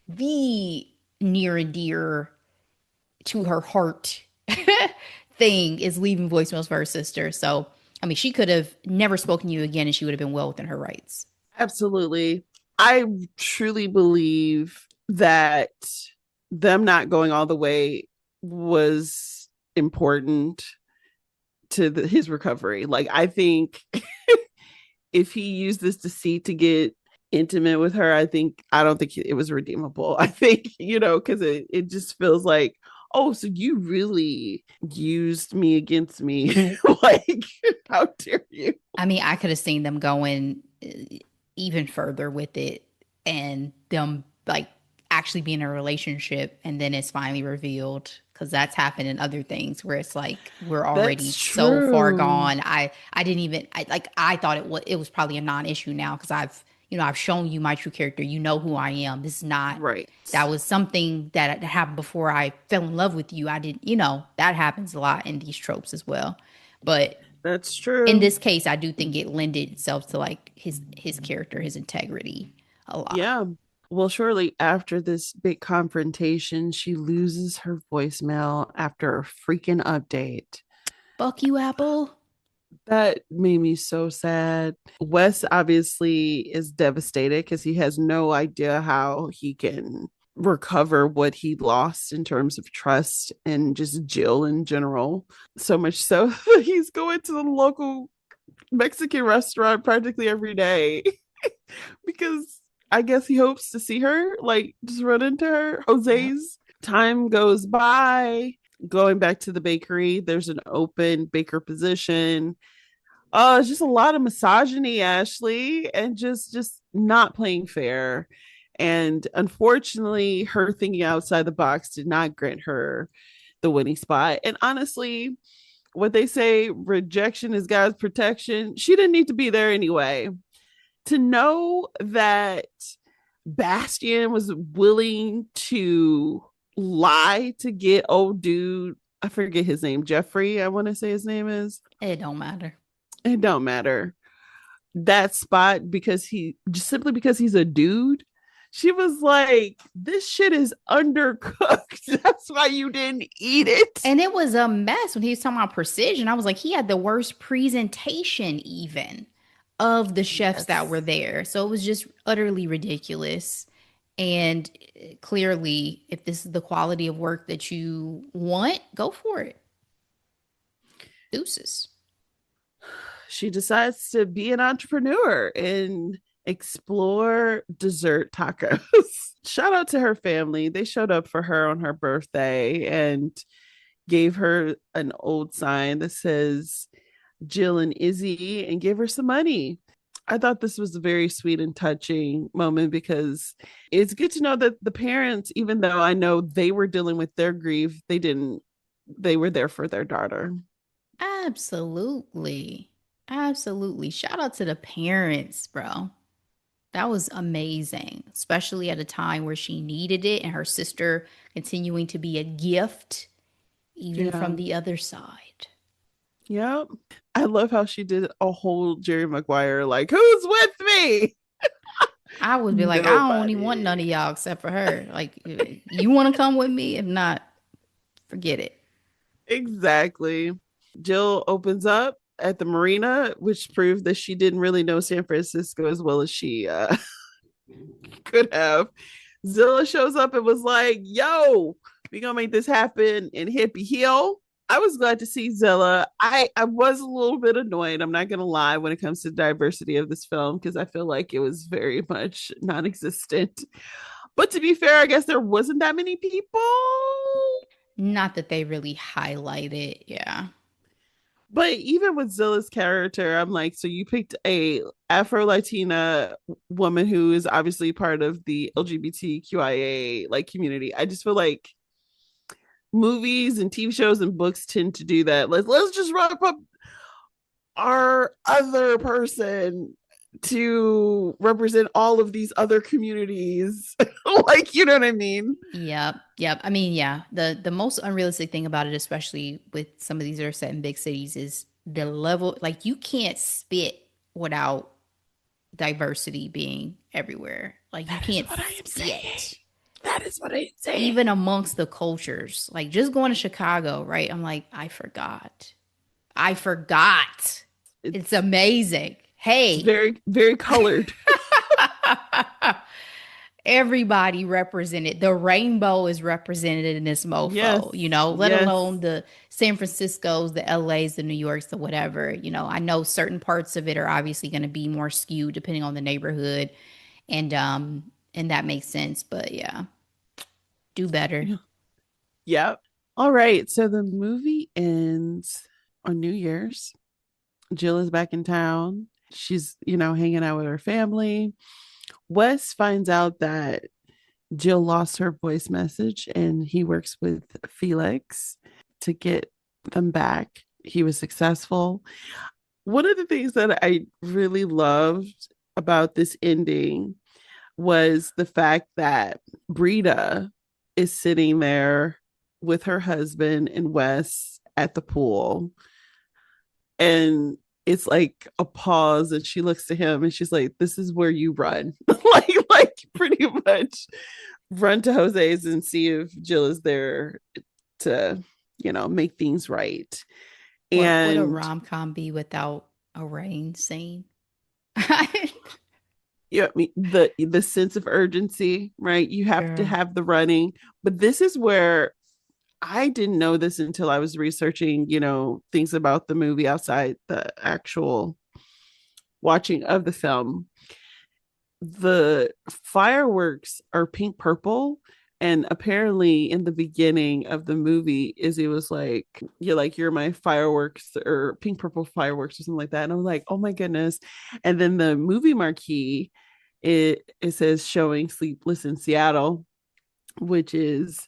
the near and dear to her heart thing is leaving voicemails for her sister. So, I mean, she could have never spoken to you again and she would have been well within her rights. Absolutely. I truly believe that them not going all the way was important to his recovery. Like, I think if he used this deceit to get intimate with her, I don't think it was redeemable. I think, because it just feels like, oh, so you really used me against me. Like, how dare you? I mean, I could have seen them going even further with it and them like actually being in a relationship and then it's finally revealed because that's happened in other things where it's like we're already That's so far true. gone. I didn't even I thought it was probably a non-issue now because I've shown you my true character. You know who I am. This is not Right. that was something that happened before I fell in love with you. I didn't, that happens a lot in these tropes as well. But That's in true. this case, I do think it lended itself to like his character, his integrity a lot. Yeah. Well, surely after this big confrontation, she loses her voicemail after a freaking update. Fuck you, Apple. That made me so sad. Wes obviously is devastated because he has no idea how he can. recover what he lost in terms of trust and just Jill in general. So much so he's going to the local Mexican restaurant practically every day because I guess he hopes to see her, like just run into her. Yep. Jose's time goes by. Going back to the bakery, there's an open baker position. Oh, it's just a lot of misogyny, Ashley, and just not playing fair. And unfortunately, her thinking outside the box did not grant her the winning spot. And honestly, what they say, rejection is God's protection. She didn't need to be there anyway. To know that Bastone was willing to lie to get old dude, I forget his name, Jeffrey, I want to say his name is. It don't matter. It don't matter. That spot because he just simply because he's a dude. She was like, this shit is undercooked. That's why you didn't eat it. And it was a mess when he was talking about precision. I was like, he had the worst presentation even of the chefs that were Yes. there. So it was just utterly ridiculous. And clearly, if this is the quality of work that you want, go for it. Deuces. She decides to be an entrepreneur and explore dessert tacos. Shout out to her family. They showed up for her on her birthday and gave her an old sign that says Jill and Izzy and gave her some money. I thought this was a very sweet and touching moment because it's good to know that the parents, even though I know they were dealing with their grief, they were there for their daughter. Absolutely. Absolutely. Shout out to the parents, bro. That was amazing, especially at a time where she needed it and her sister continuing to be a gift, even Yeah. from the other side. Yep. I love how she did a whole Jerry Maguire, like, who's with me? I would be like, I don't even want none of Nobody. y'all except for her. Like, you want to come with me? If not, forget it. Exactly. Jill opens up at the marina, which proved that she didn't really know San Francisco as well as she could have. Zilla shows up and was like, yo, we gonna make this happen in Hippie Hill. I was glad to see Zilla. I was a little bit annoyed, I'm not gonna lie, when it comes to diversity of this film, because I feel like it was very much non-existent. But to be fair, I guess there wasn't that many people. Not that they really highlight it. Yeah. But even with Zilla's character, I'm like, so you picked a Afro Latina woman who is obviously part of the LGBTQIA like community. I just feel like movies and TV shows and books tend to do that. Let's just wrap up our other person to represent all of these other communities. Like, you know what I mean? Yep. Yep. I mean, yeah. The most unrealistic thing about it, especially with some of these that are set in big cities, is the level. Like, you can't spit without diversity being everywhere. Like, you That is can't what I am saying. spit That is what I am saying. even amongst the cultures. Like, just going to Chicago, right? I'm like, I forgot. I forgot. It's It's amazing. it's Hey, very, very colored. everybody represented. The rainbow is represented in this Yes. mofo, let Yes. alone the San Franciscos, the LAs, the New Yorks, the whatever. I know certain parts of it are obviously going to be more skewed depending on the neighborhood, and that makes sense, but yeah, do better. Yeah. Yep. All right. So the movie ends on New Year's. Jill is back in town. She's, hanging out with her family. Wes finds out that Jill lost her voice message and he works with Felix to get them back. He was successful. One of the things that I really loved about this ending was the fact that Brita is sitting there with her husband and Wes at the pool. And it's like a pause and she looks to him and she's like, this is where you run. like pretty much run to Jose's and see if Jill is there to, make things right. What would a And rom-com be without a rain scene? Yeah, I mean the sense of urgency, right? You have to Girl. have the running, but this is where I didn't know this until I was researching, things about the movie outside the actual watching of the film. The fireworks are pink purple, and apparently in the beginning of the movie, Izzy was like, you're my fireworks, or pink purple fireworks, or something like that. And I'm like, oh my goodness. And then the movie marquee, it says showing Sleepless in Seattle, which is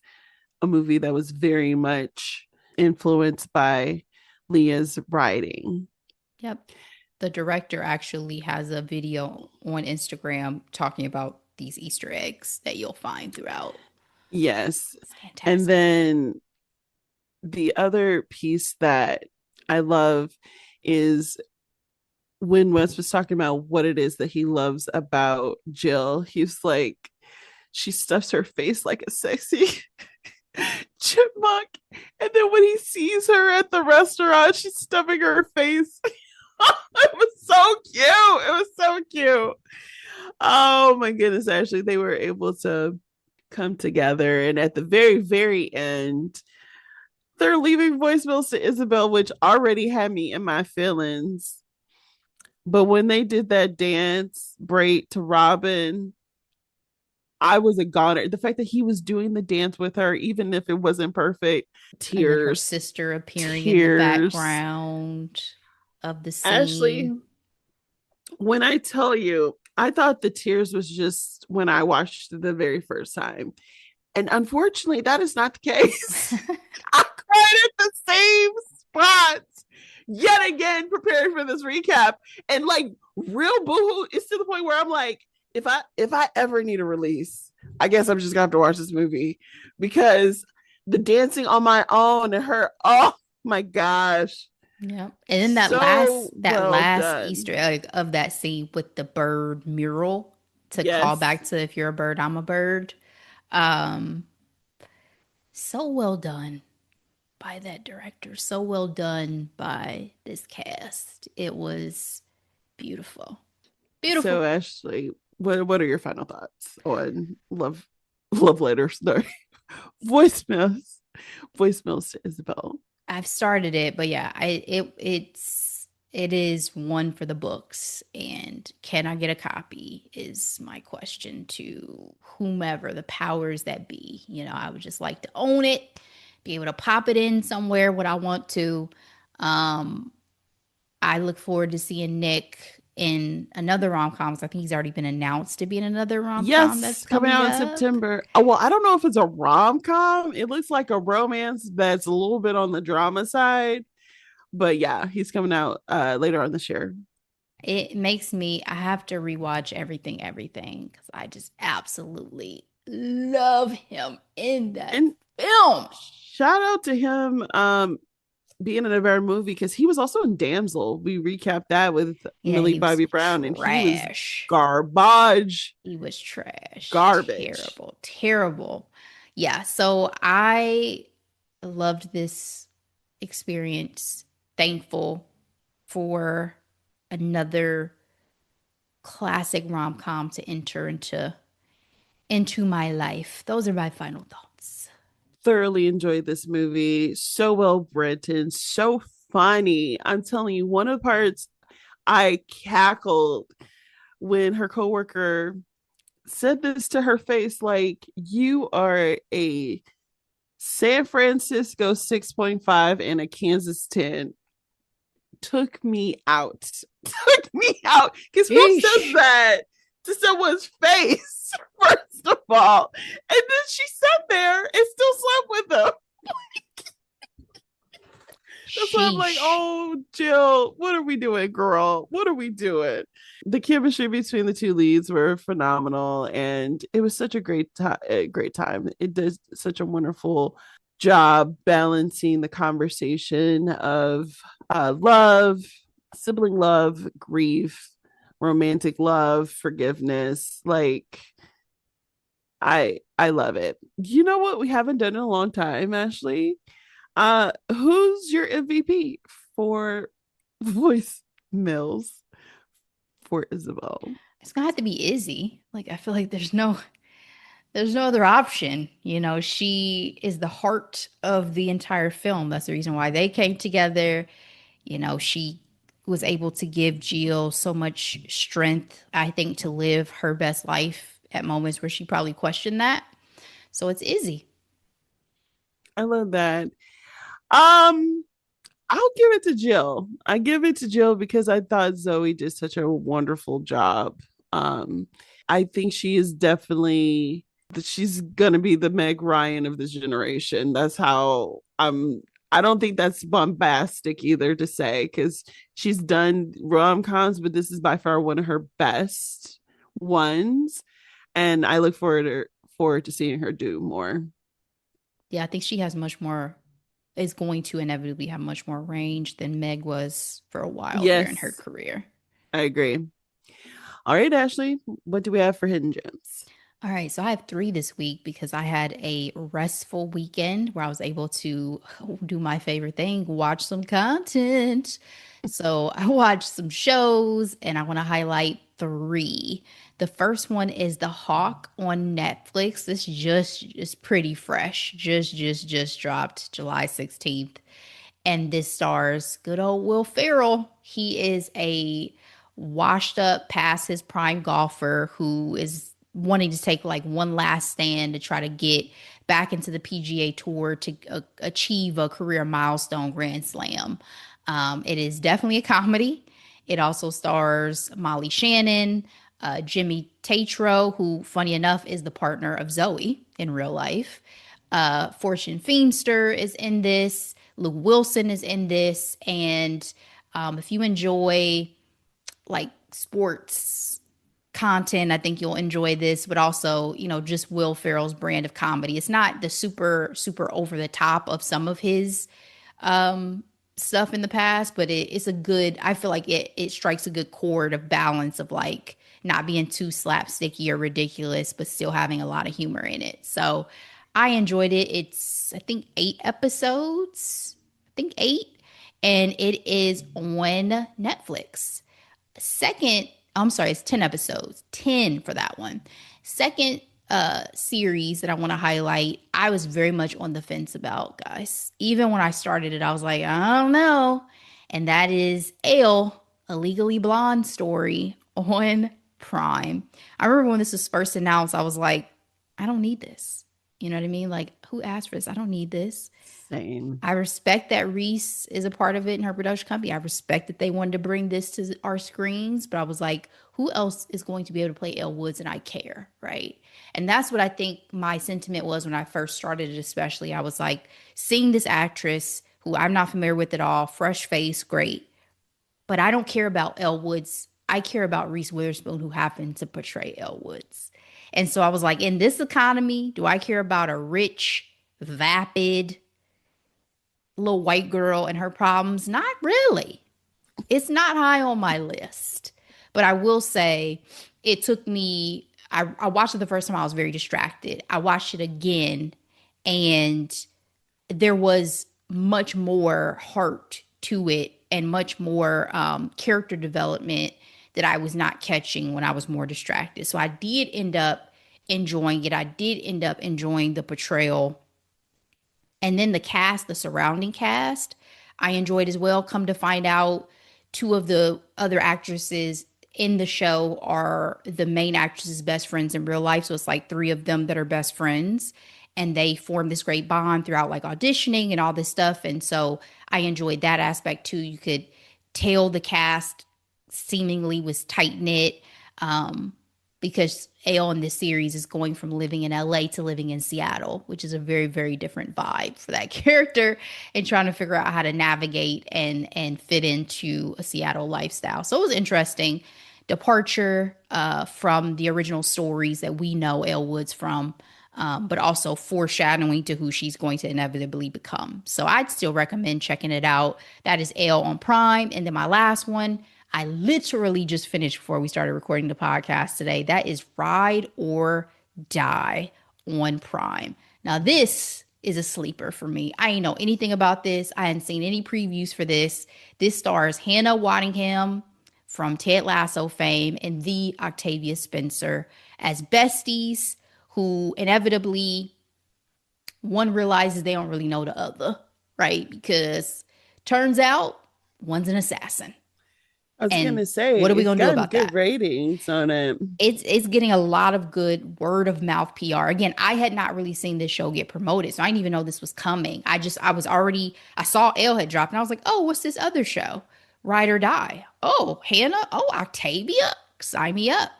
a movie that was very much influenced by Leah's writing. Yep. The director actually has a video on Instagram talking about these Easter eggs that you'll find throughout. Yes. It's And fantastic. then the other piece that I love is when Wes was talking about what it is that he loves about Jill. He's like, she stuffs her face like a sexy chipmunk. And then when he sees her at the restaurant, she's stuffing her face. It was so cute. It was so cute. Oh my goodness, Ashley. They were able to come together. And at the very, very end, they're leaving voicemails to Isabelle, which already had me in my feelings. But when they did that dance break to Robin, I was a goner. The fact that he was doing the dance with her, even if it wasn't perfect, And then her tears, sister appearing in the tears. background of the Ashley, scene. when I tell you, I thought the tears was just when I watched the very first time. And unfortunately, that is not the case. I cried at the same spots yet again, preparing for this recap. And like real boohoo, it's to the point where I'm like, if I ever need a release, I guess I'm just gonna have to watch this movie because the dancing on my own and her, oh my gosh, Yep. And then that so last well Easter done. egg of that scene with the bird mural to call Yes. back to if you're a bird, I'm a bird. Um, so well done by that director. So well done by this cast. It was beautiful. Beautiful. So Ashley, what are your final thoughts on love letters? No, voicemails, voicemails to Isabelle. I've started it, but yeah, it is one for the books. And can I get a copy is my question to whomever the powers that be. I would just like to own it, be able to pop it in somewhere when I want to. Um, I look forward to seeing Nick in another rom com. I think he's already been announced to be in another rom com that's Yes, coming coming out in up. September. Oh, well, I don't know if it's a rom com. It looks like a romance that's a little bit on the drama side, but yeah, he's coming out later on this year. It makes me, I have to rewatch everything because I just absolutely love him in that And film. shout out to him being in a better movie because he was also in Damsel. We recapped that with Yeah, Millie he was Bobby Brown, and he was trash. garbage, He was trash. garbage. Terrible, terrible. Yeah, so I loved this experience. Thankful for another classic rom-com to enter into my life. Those are my final thoughts. Thoroughly enjoyed this movie. So well written, so funny. I'm telling you, one of the parts I cackled when her coworker said this to her face, like, you are a San Francisco 6.5 and a Kansas 10. Took me out. Took me out. Because who says Yeesh. that to someone's face, first of all? And then she sat there and still slept with them. That's why I'm like, Sheesh. oh, Jill, what are we doing, girl? What are we doing? The chemistry between the two leads were phenomenal, and it was such a great time. It does such a wonderful job balancing the conversation of love, sibling love, grief, romantic love, forgiveness. Like, I love it. You know what we haven't done in a long time, Ashley? Who's your MVP for voicemails for Isabelle? It's gonna have to be Izzy. Like I feel like there's no other option. You know, she is the heart of the entire film. That's the reason why they came together. You know, she was able to give Jill so much strength, I think, to live her best life at moments where she probably questioned that. So it's Izzy. I love that. Um, I'll give it to Jill. I give it to Jill because I thought Zoe did such a wonderful job. Um, I think she is definitely she's gonna be the Meg Ryan of this generation. That's how I don't think that's bombastic either to say because she's done rom-coms, but this is by far one of her best ones. And I look forward to seeing her do more. Yeah, I think she has much more, is going to inevitably have much more range than Meg was for a while there in her Yes, career. I agree. All right, Ashley, what do we have for hidden gems? All right, so I have three this week because I had a restful weekend where I was able to do my favorite thing, watch some content. So I watched some shows and I want to highlight three. The first one is The Hawk on Netflix. This just is pretty fresh. Just dropped July 16th. And this stars good old Will Ferrell. He is a washed up past his prime golfer who is wanting to take like one last stand to try to get back into the PGA Tour to achieve a career milestone Grand Slam. It is definitely a comedy. It also stars Molly Shannon, Jimmy Tatro, who, funny enough, is the partner of Zoe in real life. Fortune Feimster is in this. Luke Wilson is in this. And if you enjoy like sports content, I think you'll enjoy this, but also, you know, just Will Ferrell's brand of comedy. It's not the super over the top of some of his stuff in the past, but it's a good, I feel like it strikes a good chord of balance of like not being too slapsticky or ridiculous, but still having a lot of humor in it. So I enjoyed it. It's, I think, 8 episodes. I think 8. And it is on Netflix. Second, I'm sorry, it's 10 episodes. 10 for that one. Second series that I want to highlight, I was very much on the fence about, guys. Even when I started it, I was like, I don't know. And that is Elle, a Legally Blonde story on Prime. I remember when this was first announced, I was like, I don't need this. You know what I mean? Like, who asked for this? I don't need this. Same. I respect that Reese is a part of it in her production company. I respect that they wanted to bring this to our screens, but I was like, who else is going to be able to play Elle Woods and I care, right? And that's what I think my sentiment was when I first started it, especially. I was like, seeing this actress who I'm not familiar with at all, fresh face, great. But I don't care about Elle Woods. I care about Reese Witherspoon, who happened to portray Elle Woods. And so I was like, in this economy, do I care about a rich, vapid, little white girl and her problems? Not really. It's not high on my list. But I will say it took me, I watched it the first time, I was very distracted. I watched it again and there was much more heart to it and much more character development that I was not catching when I was more distracted. So I did end up enjoying it. I did end up enjoying the portrayal, and then the cast, the surrounding cast, I enjoyed as well. Come to find out, two of the other actresses in the show are the main actress's best friends in real life. So it's like three of them that are best friends. And they form this great bond throughout like auditioning and all this stuff. And so I enjoyed that aspect too. You could tell the cast seemingly was tight knit. Because Ale in this series is going from living in LA to living in Seattle, which is a very, very different vibe for that character, and trying to figure out how to navigate and fit into a Seattle lifestyle. So it was interesting. Departure from the original stories that we know Elle Woods from, but also foreshadowing to who she's going to inevitably become. So I'd still recommend checking it out. That is Elle on Prime. And then my last one, I literally just finished before we started recording the podcast today. That is Ride or Die on Prime. Now, this is a sleeper for me. I didn't know anything about this. I hadn't seen any previews for this. This stars Hannah Waddingham from Ted Lasso fame and the Octavia Spencer as besties who inevitably one realizes they don't really know the other, right? Because turns out one's an assassin. I was And gonna say what are we it's going to do gotten about good that? ratings on it. It's getting a lot of good word of mouth PR. Again, I had not really seen this show get promoted, so I didn't even know this was coming. I was already I saw Elle had dropped, and I was like, oh, what's this other show? Ride or Die. Oh, Hannah. Oh, Octavia. Sign me up.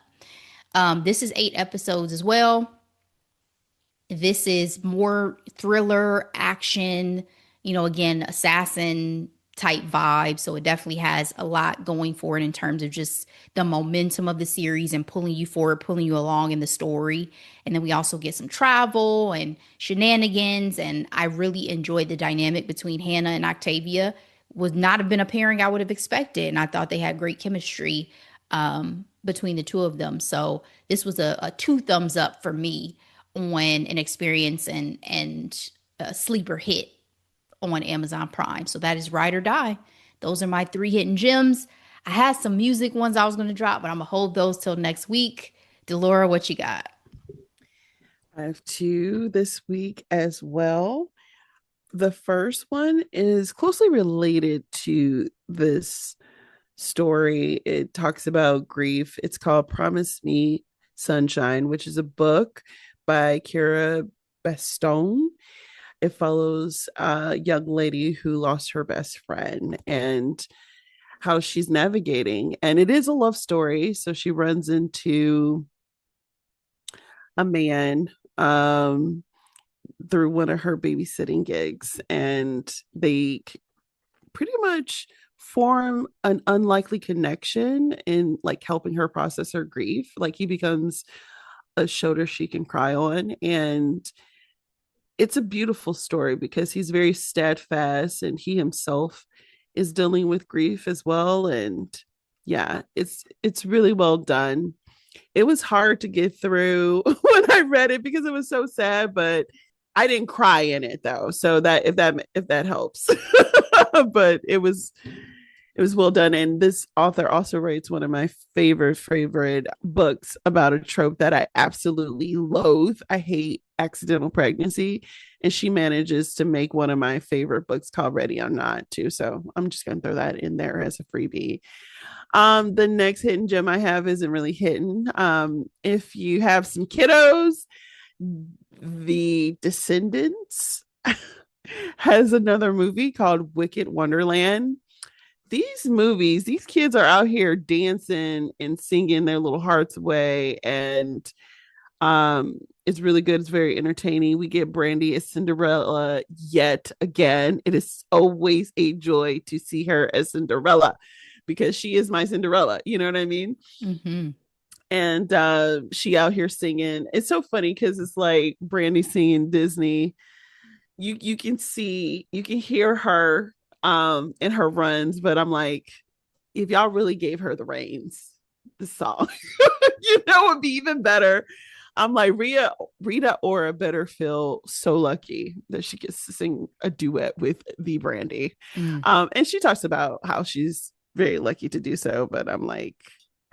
This is 8 episodes as well. This is more thriller, action, again, assassin type vibe. So it definitely has a lot going for it in terms of just the momentum of the series and pulling you forward, pulling you along in the story. And then we also get some travel and shenanigans. And I really enjoyed the dynamic between Hannah and Octavia. Would not have been a pairing I would have expected. And I thought they had great chemistry between the two of them. So this was a two thumbs up for me on an experience and a sleeper hit on Amazon Prime. So that is Ride or Die. Those are my 3 hidden gems. I had some music ones I was going to drop, but I'm going to hold those till next week. Delora, what you got? I have 2 this week as well. The first one is closely related to this story. It talks about grief. It's called Promise Me Sunshine, which is a book by Cara Bastone. It follows a young lady who lost her best friend and how she's navigating. And it is a love story. So she runs into a man through one of her babysitting gigs, and they pretty much form an unlikely connection in like helping her process her grief. Like he becomes a shoulder she can cry on, and it's a beautiful story because he's very steadfast and he himself is dealing with grief as well. And yeah, it's really well done. It was hard to get through when I read it because it was so sad, but I didn't cry in it though. So that if that helps. But it was well done. And this author also writes one of my favorite books about a trope that I absolutely loathe. I hate accidental pregnancy. And she manages to make one of my favorite books called Ready or Not too. So I'm just gonna throw that in there as a freebie. The next hidden gem I have isn't really hidden. If you have some kiddos, the Descendants has another movie called Wicked Wonderland. These kids are out here dancing and singing their little hearts away, and it's really good. It's very entertaining. We get Brandy as Cinderella yet again. It is always a joy to see her as Cinderella because she is my Cinderella. You know what I mean? Mm-hmm. And she out here singing. It's so funny because it's like Brandy singing Disney. You can hear her in her runs, but I'm like, if y'all really gave her the reins, the song, would be even better. I'm like, Rita Ora better feel so lucky that she gets to sing a duet with the Brandy. Mm. And she talks about how she's very lucky to do so, but I'm like,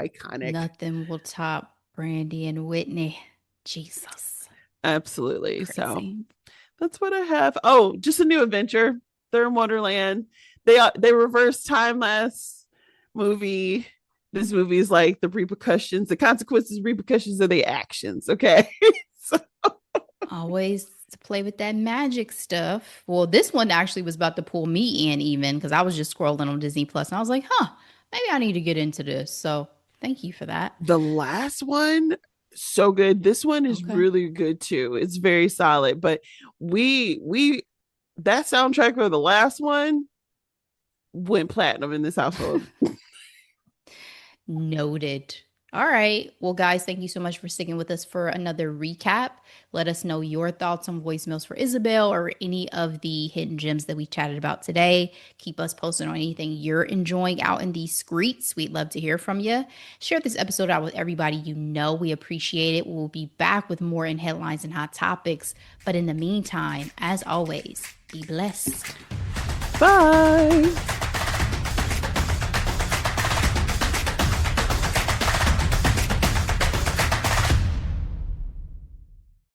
iconic. Nothing will top Brandy and Whitney. Jesus. Absolutely. So Crazy. that's what I have. Oh, just a new adventure. They're in Wonderland. They reverse time lapse movie. This movie is like the repercussions, the consequences, repercussions of the actions. Okay. So, Always to play with that magic stuff. Well, this one actually was about to pull me in even because I was just scrolling on Disney Plus and I was like, huh, maybe I need to get into this. So thank you for that. the last one, so good. This one is Okay. really good too. It's very solid. But we that soundtrack for the last one went platinum in this household. Noted. All right. Well, guys, thank you so much for sticking with us for another recap. Let us know your thoughts on voicemails for Isabelle or any of the hidden gems that we chatted about today. Keep us posted on anything you're enjoying out in these streets. We'd love to hear from you. Share this episode out with everybody you know. We appreciate it. We'll be back with more in headlines and hot topics. But in the meantime, as always, be blessed. Bye.